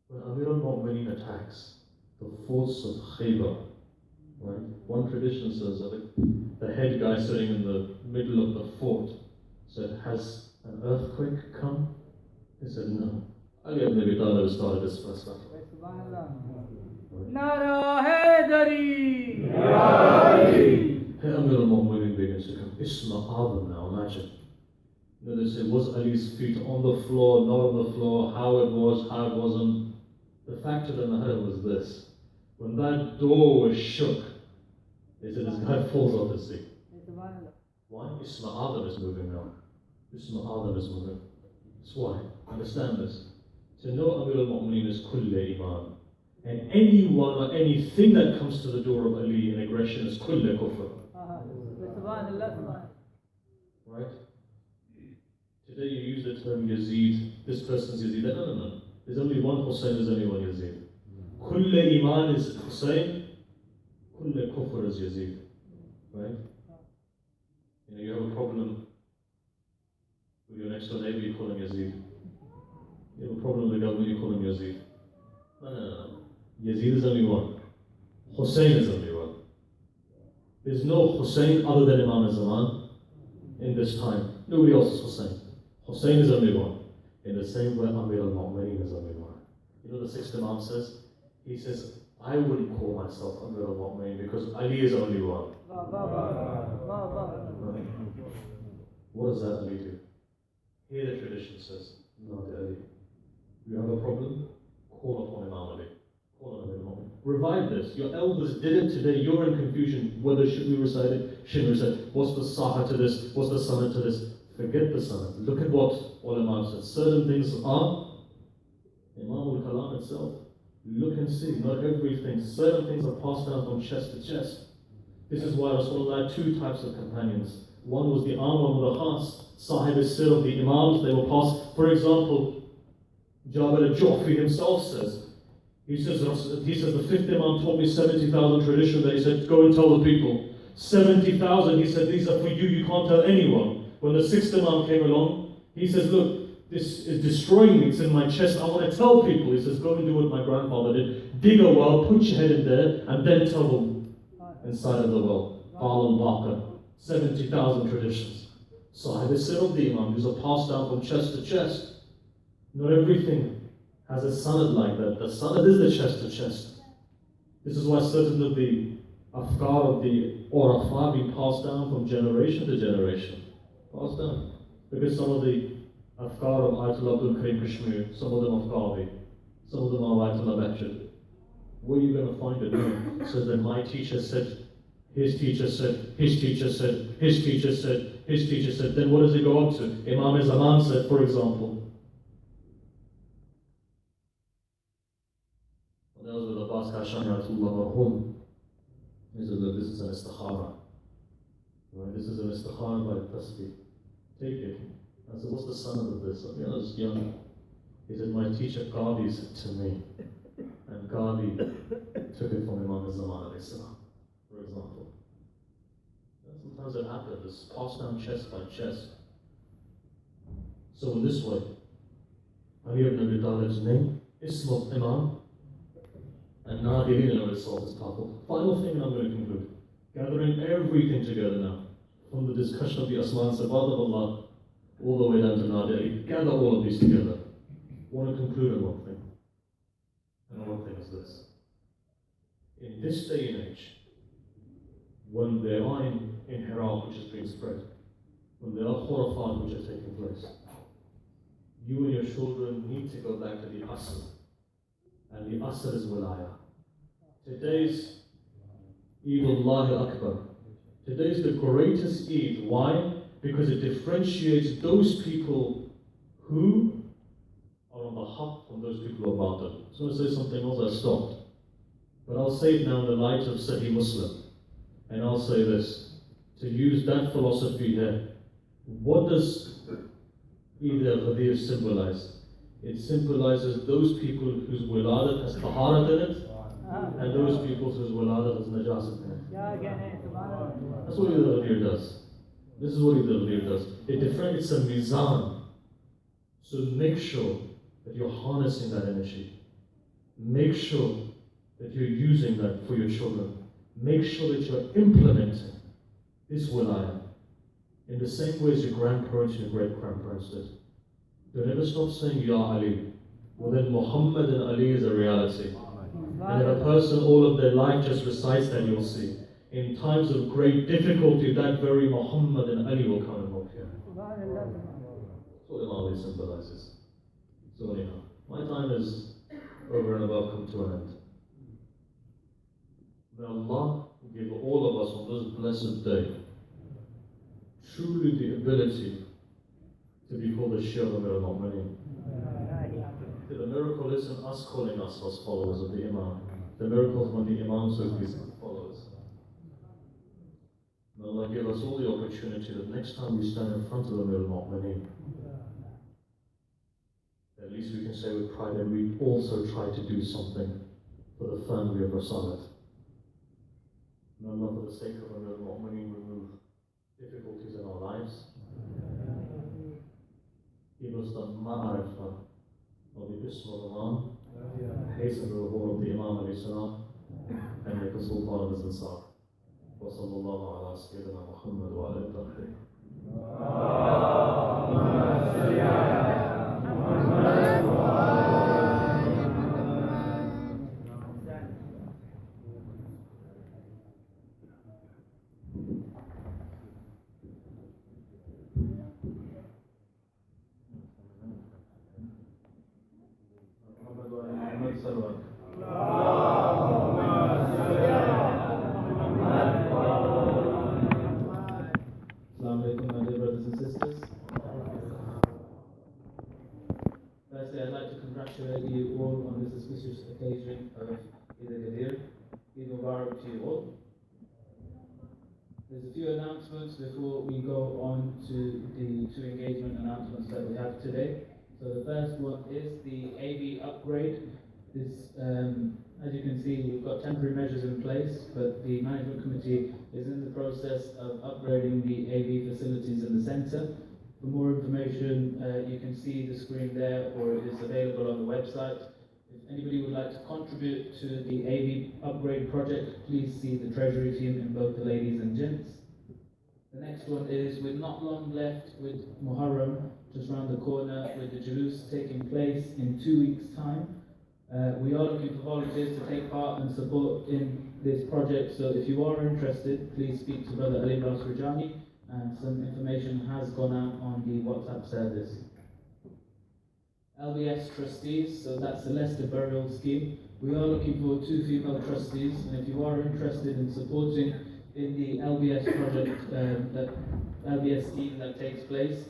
When Amir al-Mu'mineen attacks the force of Khaybar, right? One tradition says that the head guy sitting in the middle of the fort said, has an earthquake come? He said, no. Ali ibn Abi Talib started this first battle. Nara Haydari! Amir al-Mu'mineen begins to come. Isma Adam now, imagine. You know, they say, was Ali's feet on the floor, not on the floor, how it was, how it wasn't. The fact of the matter was this. When that door was shook, they said, this guy falls off his seat. Why? Isma Adam is moving now. Isma Adam is moving. That's why. Understand this. To know Amir al-Mu'mineen is kulle iman. And anyone or anything that comes to the door of Ali in aggression is kulle kufr. Right? Today you use the term Yazid, this person's Yazid. No. There's only one Husayn, there's only one Yazid. Kulle iman is Husayn, kulle kufr is Yazid. Right? You know, you have a problem With your next door neighbor, you call him Yazid. You have a problem with the government, you call him Yazid. No. Yazid is only one. Husayn is only one. There's no Husayn other than Imam Zaman in this time. Nobody else is Husayn. Husayn is only one. In the same way, Amir al-Mu'mineen is only one. You know the sixth Imam says? He says, I wouldn't call myself Amir al-Mu'mineen because Ali is only one. What does that Ali do? Here the tradition says, no, Ali. You have a problem? Call upon Imam Ali. Call on Amir al-Mu'mineen. Revive this. Your elders did it today. You're in confusion. Whether should we recite it? Shouldn't we recite it? What's the saha to this? What's the sanad to this? Forget the sanad. Look at what ulama said. Certain things are Imam al-Kalam itself. Look and see. Not everything. Certain things are passed down from chest to chest. This is why Rasulullah had two types of companions. One was the Amr wa the Khas, Sahib al-Sir of the Imams. They were passed. For example, Jabir al-Ju'fi himself says, he says the fifth Imam taught me 70,000 tradition that he said, go and tell the people. 70,000, he said, these are for you, you can't tell anyone. When the sixth Imam came along, he says, look, this is destroying me, it's in my chest, I want to tell people. He says, go and do what my grandfather did. Dig a well, put your head in there, and then tell them inside of the well. Qal al-Baqa, 70,000 traditions. Sahib al-Sir of the Imam, these are passed down from chest to chest. Not everything has a sanad like that. The sanad is the chest to chest. This is why certain of the afkar of the Urafa being passed down from generation to generation. Passed down. Because some of the afkar of Ayatollah Abdul Karim Kashmir, some of them of Qabi, some of them are Ayatollah Bachid. Where are you going to find it? It says that my teacher said, his teacher said, his teacher said, his teacher said, his teacher said. Then what does it go up to? Imam Zaman said, for example. That was with Abbas Kashani Atullah Marhum. He said that this is an istikhara. Right? This is an istikhara by tasbih. Take it. I said, what's the sanad of this? I was young. He said, my teacher Qadi said to me. And Qadi took it from Imam Zaman alayhi salam, for example. And sometimes it happens. It's passed down chest by chest. So in this way, Ali ibn Abi Talib's name, Ism of Imam, and Nadirin in itself is powerful. Final thing, and I'm going to conclude. Gathering everything together now, from the discussion of the Asma and Sifat of Allah, all the way down to Nadir. Gather all of these together. I want to conclude on one thing. And one thing is this. In this day and age, when there are inhiraf which is being spread, when there are khurafat which are taking place, you and your children need to go back to the Asr. And the Asr is Wilaya. Today's Eid Akbar. Today's the greatest Eid. Why? Because it differentiates those people who are on the haqq from those people who are batil. So I want to say something else, I stopped. But I'll say it now in the light of Sahih Muslim. And I'll say this. To use that philosophy here, what does Eid E Ghadeer symbolize? It symbolizes those people whose wiladat has taharat in it, and those people whose wiladat has najasat in it. That's what Eid E Ghadeer does. This is what Eid E Ghadeer does. It's a mizan. So make sure that you're harnessing that energy. Make sure that you're using that for your children. Make sure that you're implementing this wilayah in the same way as your grandparents and your great-grandparents did. Don't ever stop saying, Ya Ali. Well then Muhammad and Ali is a reality. And if a person all of their life just recites that, you'll see. In times of great difficulty, that very Muhammad and Ali will come and help you. That's what Imam Ali symbolizes. So anyhow, my time is over and above come to an end. May Allah give all of us on this blessed day truly the ability to be called a Shia of Amir al-Mu'mineen. The miracle isn't us calling ourselves followers of the Imam. The miracle is when the Imam says we are followers. May Allah give us all the opportunity that next time we stand in front of Amir al-Mu'mineen, at least we can say with pride that we also try to do something for the family of Rasulullah. May Allah, for the sake of Amir al-Mu'mineen, remove difficulties in our lives. give us the ma'arifah of the Isra Ramadan, hasten the reward of the Imam alayhi salam, and make us all part of his ansar. وصلى الله على سيدنا محمد وعلى آله الطاهرين. محمد وعلى محمد صلوات. Assalamu alaikum, my dear brothers and sisters. Firstly, I'd like to congratulate you all on this auspicious occasion of Eid E Ghadeer. Eid Mubarak to you all. There's a few announcements before we go on to the two engagement announcements that we have today. So the first one is the AV upgrade. As you can see, we've got temporary measures in place, but the management committee is in the process of upgrading the AV facilities in the centre. For more information, you can see the screen there, or it is available on the website. If anybody would like to contribute to the AV upgrade project, please see the Treasury team in both the ladies and gents. The next one is, with not long left with Muharram, just around the corner, with the Julus taking place in 2 weeks' time. We are looking for volunteers to take part and support in this project, so if you are interested, please speak to Brother Ali Rajani, and some information has gone out on the WhatsApp service. LBS trustees, so that's the Leicester Burial Scheme. We are looking for 2 female trustees, and if you are interested in supporting in the LBS project, that LBS scheme that takes place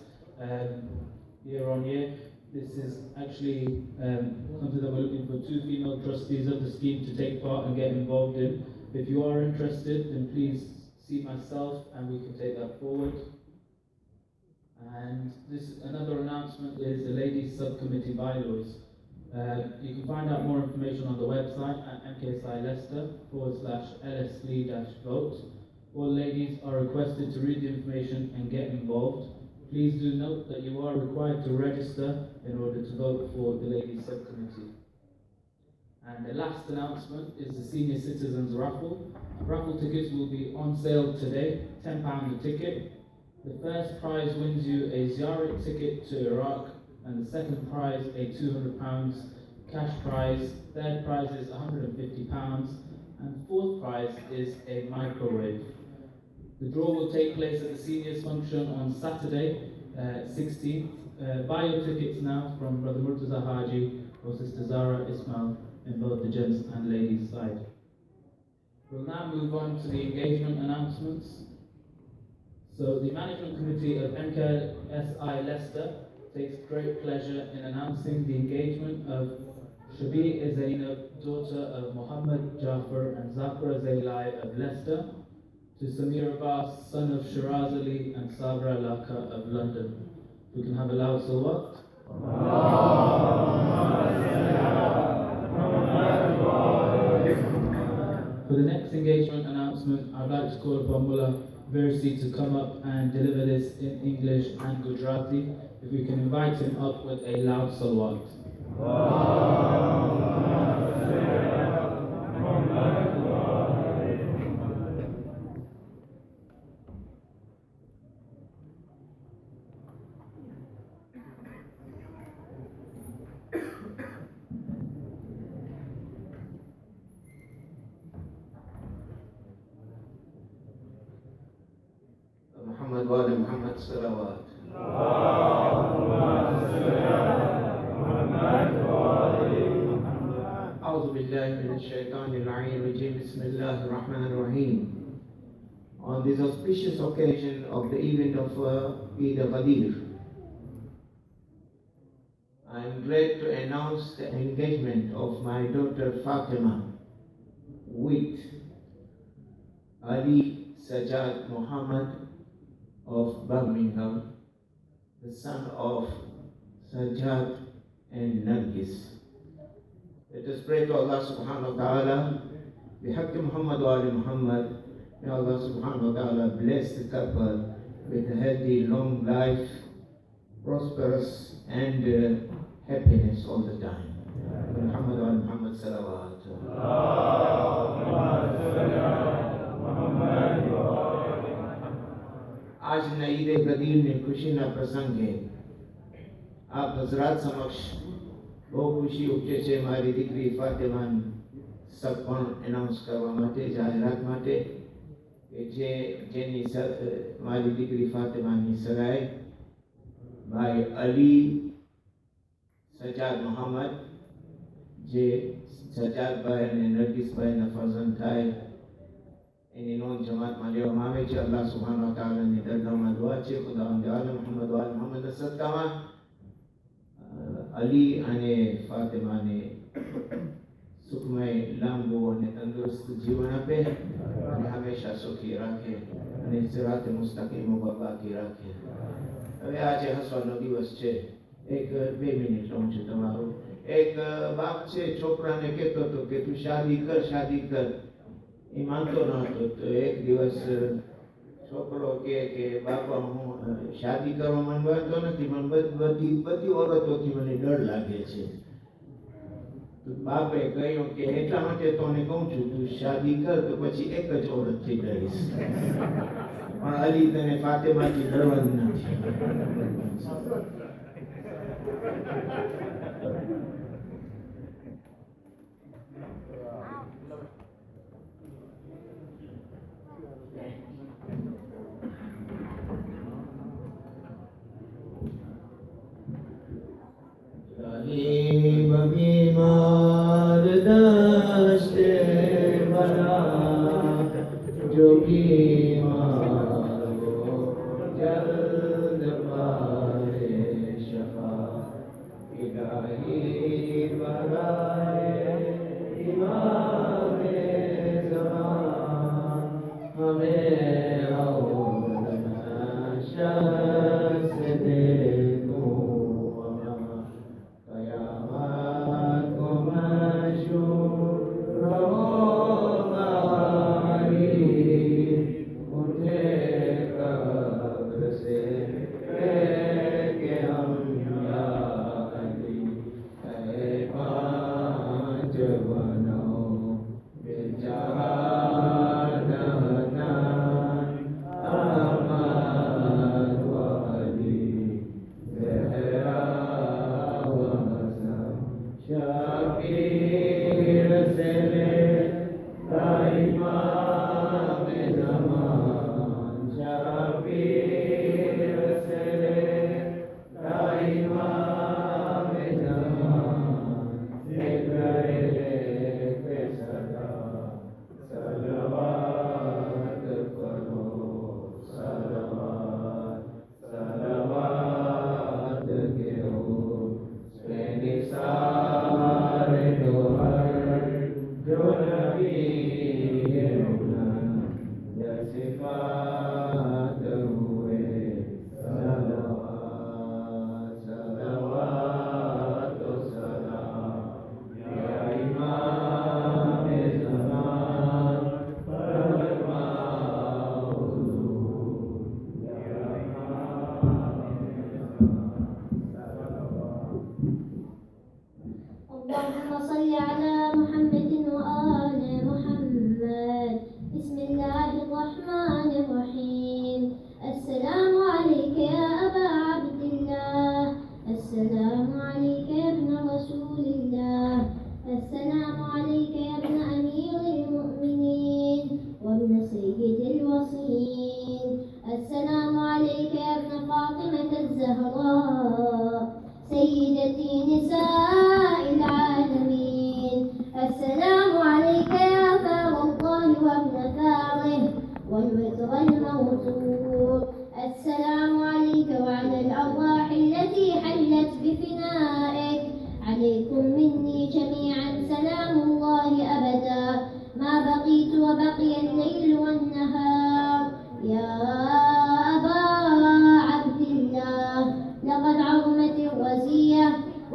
year on year, this is actually something that we're looking for 2 female trustees of the scheme to take part and get involved in. If you are interested, then please see myself and we can take that forward. And another announcement is the ladies subcommittee bylaws. You can find out more information on the website at MKSI Leicester /LSLE-vote. All ladies are requested to read the information and get involved. Please do note that you are required to register in order to vote for the ladies subcommittee. And the last announcement is the senior citizens raffle. Raffle tickets will be on sale today, £10 a ticket. The first prize wins you a Ziyarat ticket to Iraq, and the second prize a £200 cash prize. Third prize is £150, and fourth prize is a microwave. The draw will take place at the seniors function on Saturday, 16th. Buy your tickets now from Brother Murtaza Haji or Sister Zara Ismail in both the gents and ladies side. We'll now move on to the engagement announcements. So the management committee of MKSI Leicester takes great pleasure in announcing the engagement of Shabi Zainab, daughter of Muhammad Jafar and Zakra Zaylai of Leicester, to Samir Abbas, son of Shiraz Ali and Sabra Laka of London. We can have a loud salawat. For the next engagement announcement, I'd like to call upon Mullah Versi to come up and deliver this in English and Gujarati. If we can invite him up with a loud salawat. محمد وآل محمد صلوات. أعوذ بالله من الشيطان اللعين الرجيم. بسم الله الرحمن الرحيم. On this auspicious occasion of the event of Eid E Ghadeer, I am glad to announce the engagement of my daughter Fatima with Ali Sajjad Muhammad of Birmingham, the son of Sajjad and Nargis. Let us pray to Allah subhanahu wa ta'ala, bihaqqi Muhammad wa ali Muhammad. May Allah subhanahu wa ta'ala bless the couple with a healthy, long life, prosperous and happiness all the time. Muhammad wa Muhammad salawat. आज न ईद गदीर ने खुशी ना प्रसंग है आप हजरात समक्ष બહુ ખુશી ઉપજે છે મારી દીકરી ફાતિમાન સગપણ એનાઉન્સ કરવા માટે જાહેરાત માટે કે જેની મારી દીકરી ફાતિમાની સગાઈ ભાઈ અલી સજાદ મોહમ્મદ જે સજાદભાઈ અને નરગીસભાઈના ફરજંદ થાય એની નોંધ જમાતમાં લેવામાં આવે છે. અલ્લાહ સુબ્હાનહુ વ તઆલાની દરગાહમાં દુઆ છે ખુદાવંદ આલમ મુહમ્મદ વ આલ મુહમ્મદના સદકામાં અલી અને ફાતિમાને સુખમય લાંબુ અને તંદુરસ્ત જીવન આપે અને હંમેશા સુખી રાખે અને સિરાતે મુસ્તકીમ ઉપર બાકી રાખે. હવે આજે હસવાનો દિવસ છે. એક 2 મિનિટ લઉં છું તમારું. એક બાપ છે છોકરાને કહેતો હતો કે તું શાદી કર. એ માનતો ન હતો. તો એક દિવસ છોકરો કે બાપા હું શાદી કરવા મને વાંધો નથી, મને બધી ઓરતોથી મને ડર લાગે છે. તો બાપે કહ્યું કે એટલા માટે તને કહું છું તું શાદી કર તો પછી એક જ ઓરતથી ડરીશ, પણ અલી તને ફાતિમાથી ડરવાનું નથી. बीमार दस्ते बना जो बीमार हो जल्द पाए शफा इलाही बराए इमामे ज़मान हमें और शख्स दे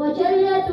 وجلت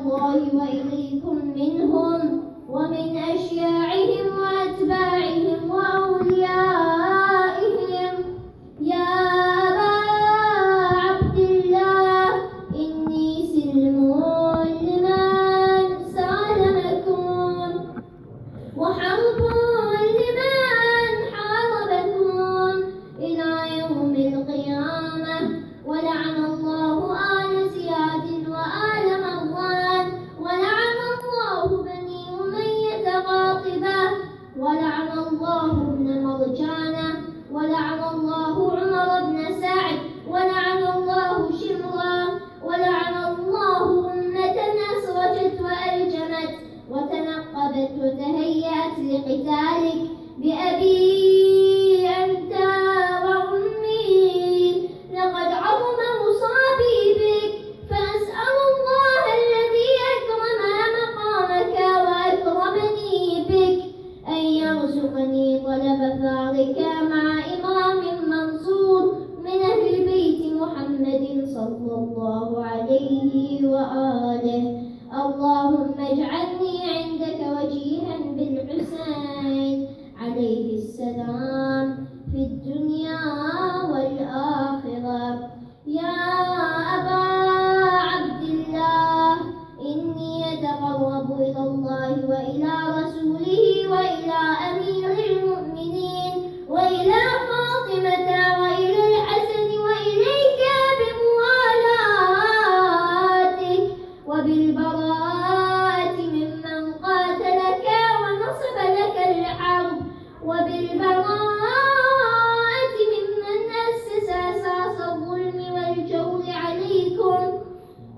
الله وإليكم منهم ومن أشياعهم وأتباعهم وأوليائهم. يا أبا عبد الله إني سلم لمن سالمكم وحرب لمن حاربكم إلى يوم القيامة. ولعن الله آل زياد وآل مروان ولعن الله بني أمية قاطبة ولعن الله ابن مرجانة ولعن الله عمر بن سعد ولعن الله شمرا ولعن الله أمة أسرجت وألجمت وتنقبت وتهيأت لقتالك بأبي أنت وأمي. لقد عظم مصابي بك فأسأل الله الذي أكرم مقامك وأكرمني بك أن يرزقني طلب ثارك مع إمام منصور من أهل بيت محمد صلى الله عليه وآله. اللهم اجعلني عندك وجيها بالحسين عليه السلام في الدنيا والآخرة. يا أبا عبد الله إني أتقرب إلى الله وإلى رسوله وإلى أمير المؤمنين وإلى فاطمة وإلى الحسن وإليك بموالاتك وبالبراءة ممن قاتلك ونصب لك الحرب وبالبراءة ممن أسس أساس الظلم والجور عليكم.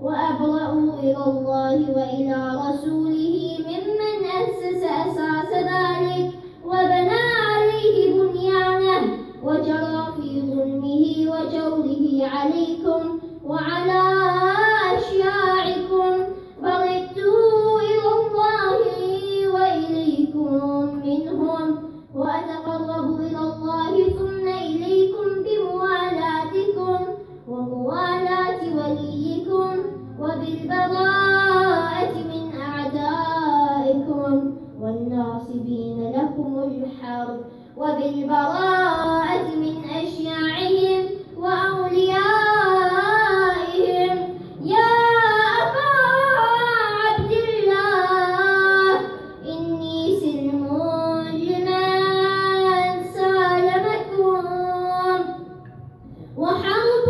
وأبرأ إلى الله وإلى رسوله ممن أسس أساس ذلك وبنى عليه بنيانه وجرى في ظلمه وجوره عليكم وعلى أشياعكم. بردت إلى الله وإليكم منهم وأتقرب إلى الله ثم إليكم بموالاتكم وموالاة وليكم وبالبراءة من أعدائكم والناصبين لكم الحرب وبالبراءة من أشياعهم وأوليائهم. يا أبا عبد الله إني سلم لمن سالمكم وحرب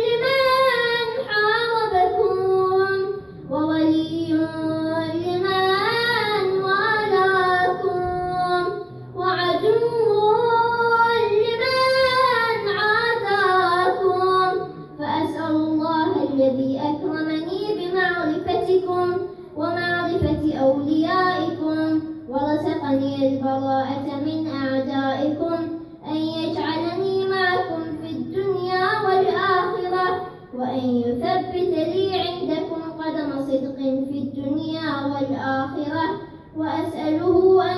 لمن حاربكم وولي لمن والاكم وعدو لمن عاداكم. فأسأل الله الذي أكرمني بمعرفتكم ومعرفة أوليائكم ورزقني البراءة من أعدائكم أن يجعلني معكم في الدنيا والآخرة وأن يثبت لي عندكم قدم صدق في الدنيا والآخرة. وأسأله أن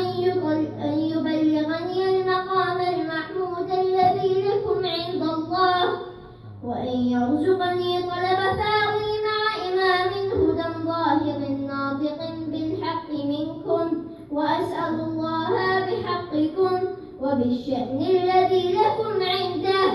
يبلغني المقام المحمود الذي لكم عند الله وأن يرزقني طلب ثاري مع إمام هدى ظاهر ناطق بالحق منكم. وأسأل الله بحقكم وبالشأن الذي لكم عنده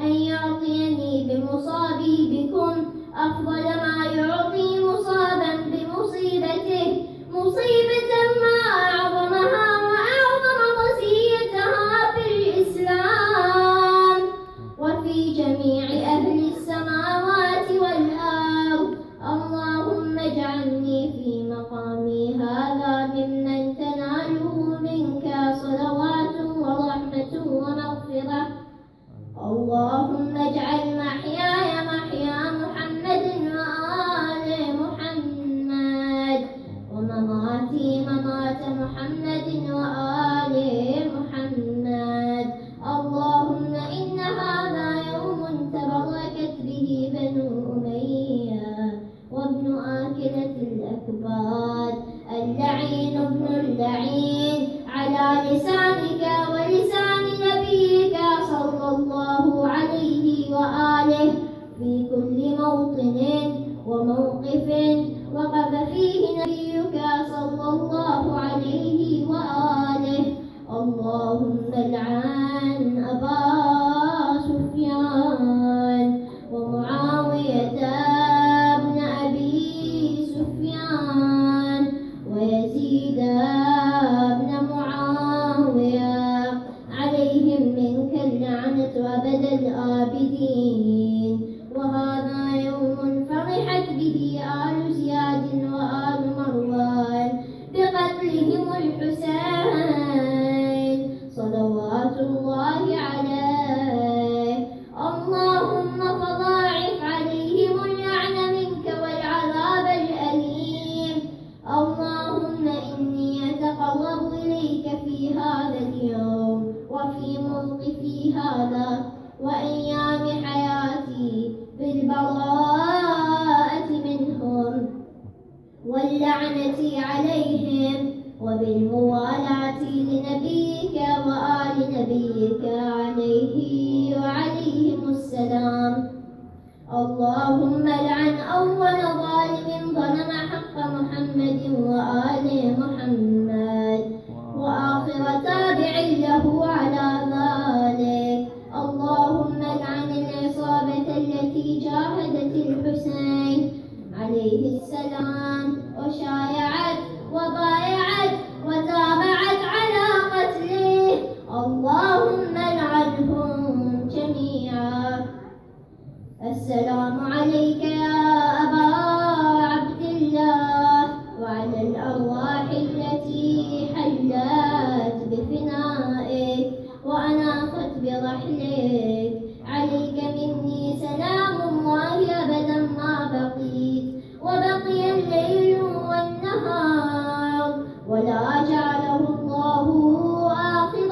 أن يعطيني بمصابي بكم أفضل ما يعطي مصابا بمصيبته مصيبة ما أعظمها وأعظم رزيتها في الإسلام وفي جميع أهل السماوات والأرض. اللهم اجعلني في مقامي هذا ممن تناله منك صلوات ورحمة ومغفرة. اللهم اجعل محياي محيا محمد وآل محمد ومماتي ممات محمد وآل محمد. اللهم إن هذا يوم تبركت به بنو أمية وابن آكلة الأكباد اللعين ابن اللعين على لسانك ولسان نبيك صلى الله عليه وآله في كل موطن وموقف وقف واللعنة عليهم، وبالموالاة لنبيك وآل نبيك عليه وعليهم السلام. اللهم لعن أول ظالم ظلم حق محمد وآل محمد، وآخر تابع له على ذلك. اللهم لعن العصابة التي جاهدت الحسين عليه السلام وشايعت وبايعت وتابعت على قتله. اللهم لعنهم جميعا. السلام عليك يا أبا عبد الله، وعلى الأرواح التي حلت بفنائك وأناخت برحلك. عليك مني سلام الله أبدا ما بقيت، وبقي الليل والنهار، ولا جعله الله آخر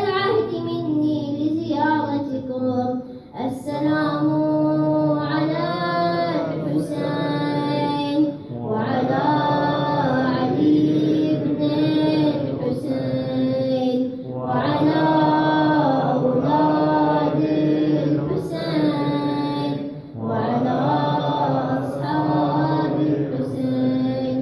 العهد مني لزيارتكم. السلام على الحسين وعلى علي بن الحسين وعلى أولاد الحسين وعلى أصحاب الحسين.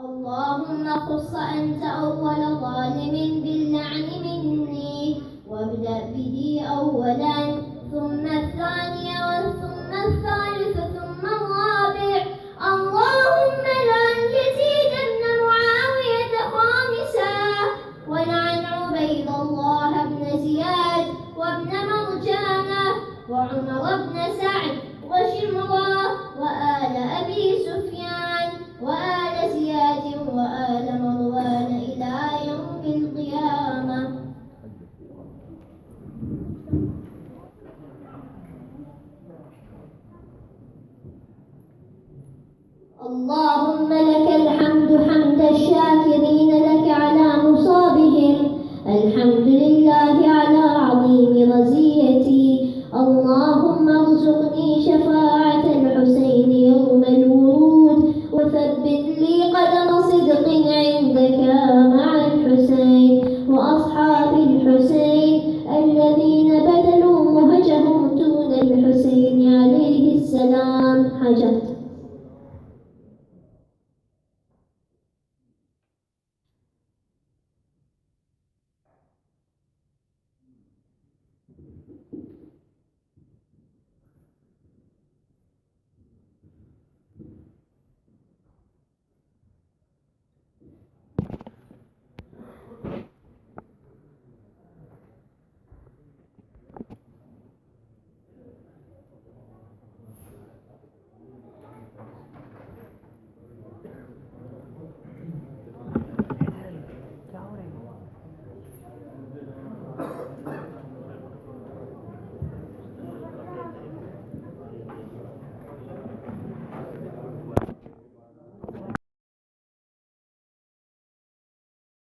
اللهم خص أنت أول ظالم باللعن مني، وابدأ به أولا ثم الثاني ثم الثالث ثم الرابع. اللهم لعن يزيد بن معاوية خامسا، ولعن عبيد الله بن زياد وابن مرجانة وعمر بن سعد وشمرة وآل أبي سفيان وآل زياد وآل مروان إلى يوم القيامة. اللهم لك الحمد حمد الشاكرين لك على مصابهم. الحمد لله على عظيم رزيتي. اللهم ارزقني شفاعة الحسين يوم الورود، وثبت لي قدم صدق عندك مع الحسين وأصحاب الحسين الذين بذلوا مهجهم دون الحسين عليه السلام. حاجة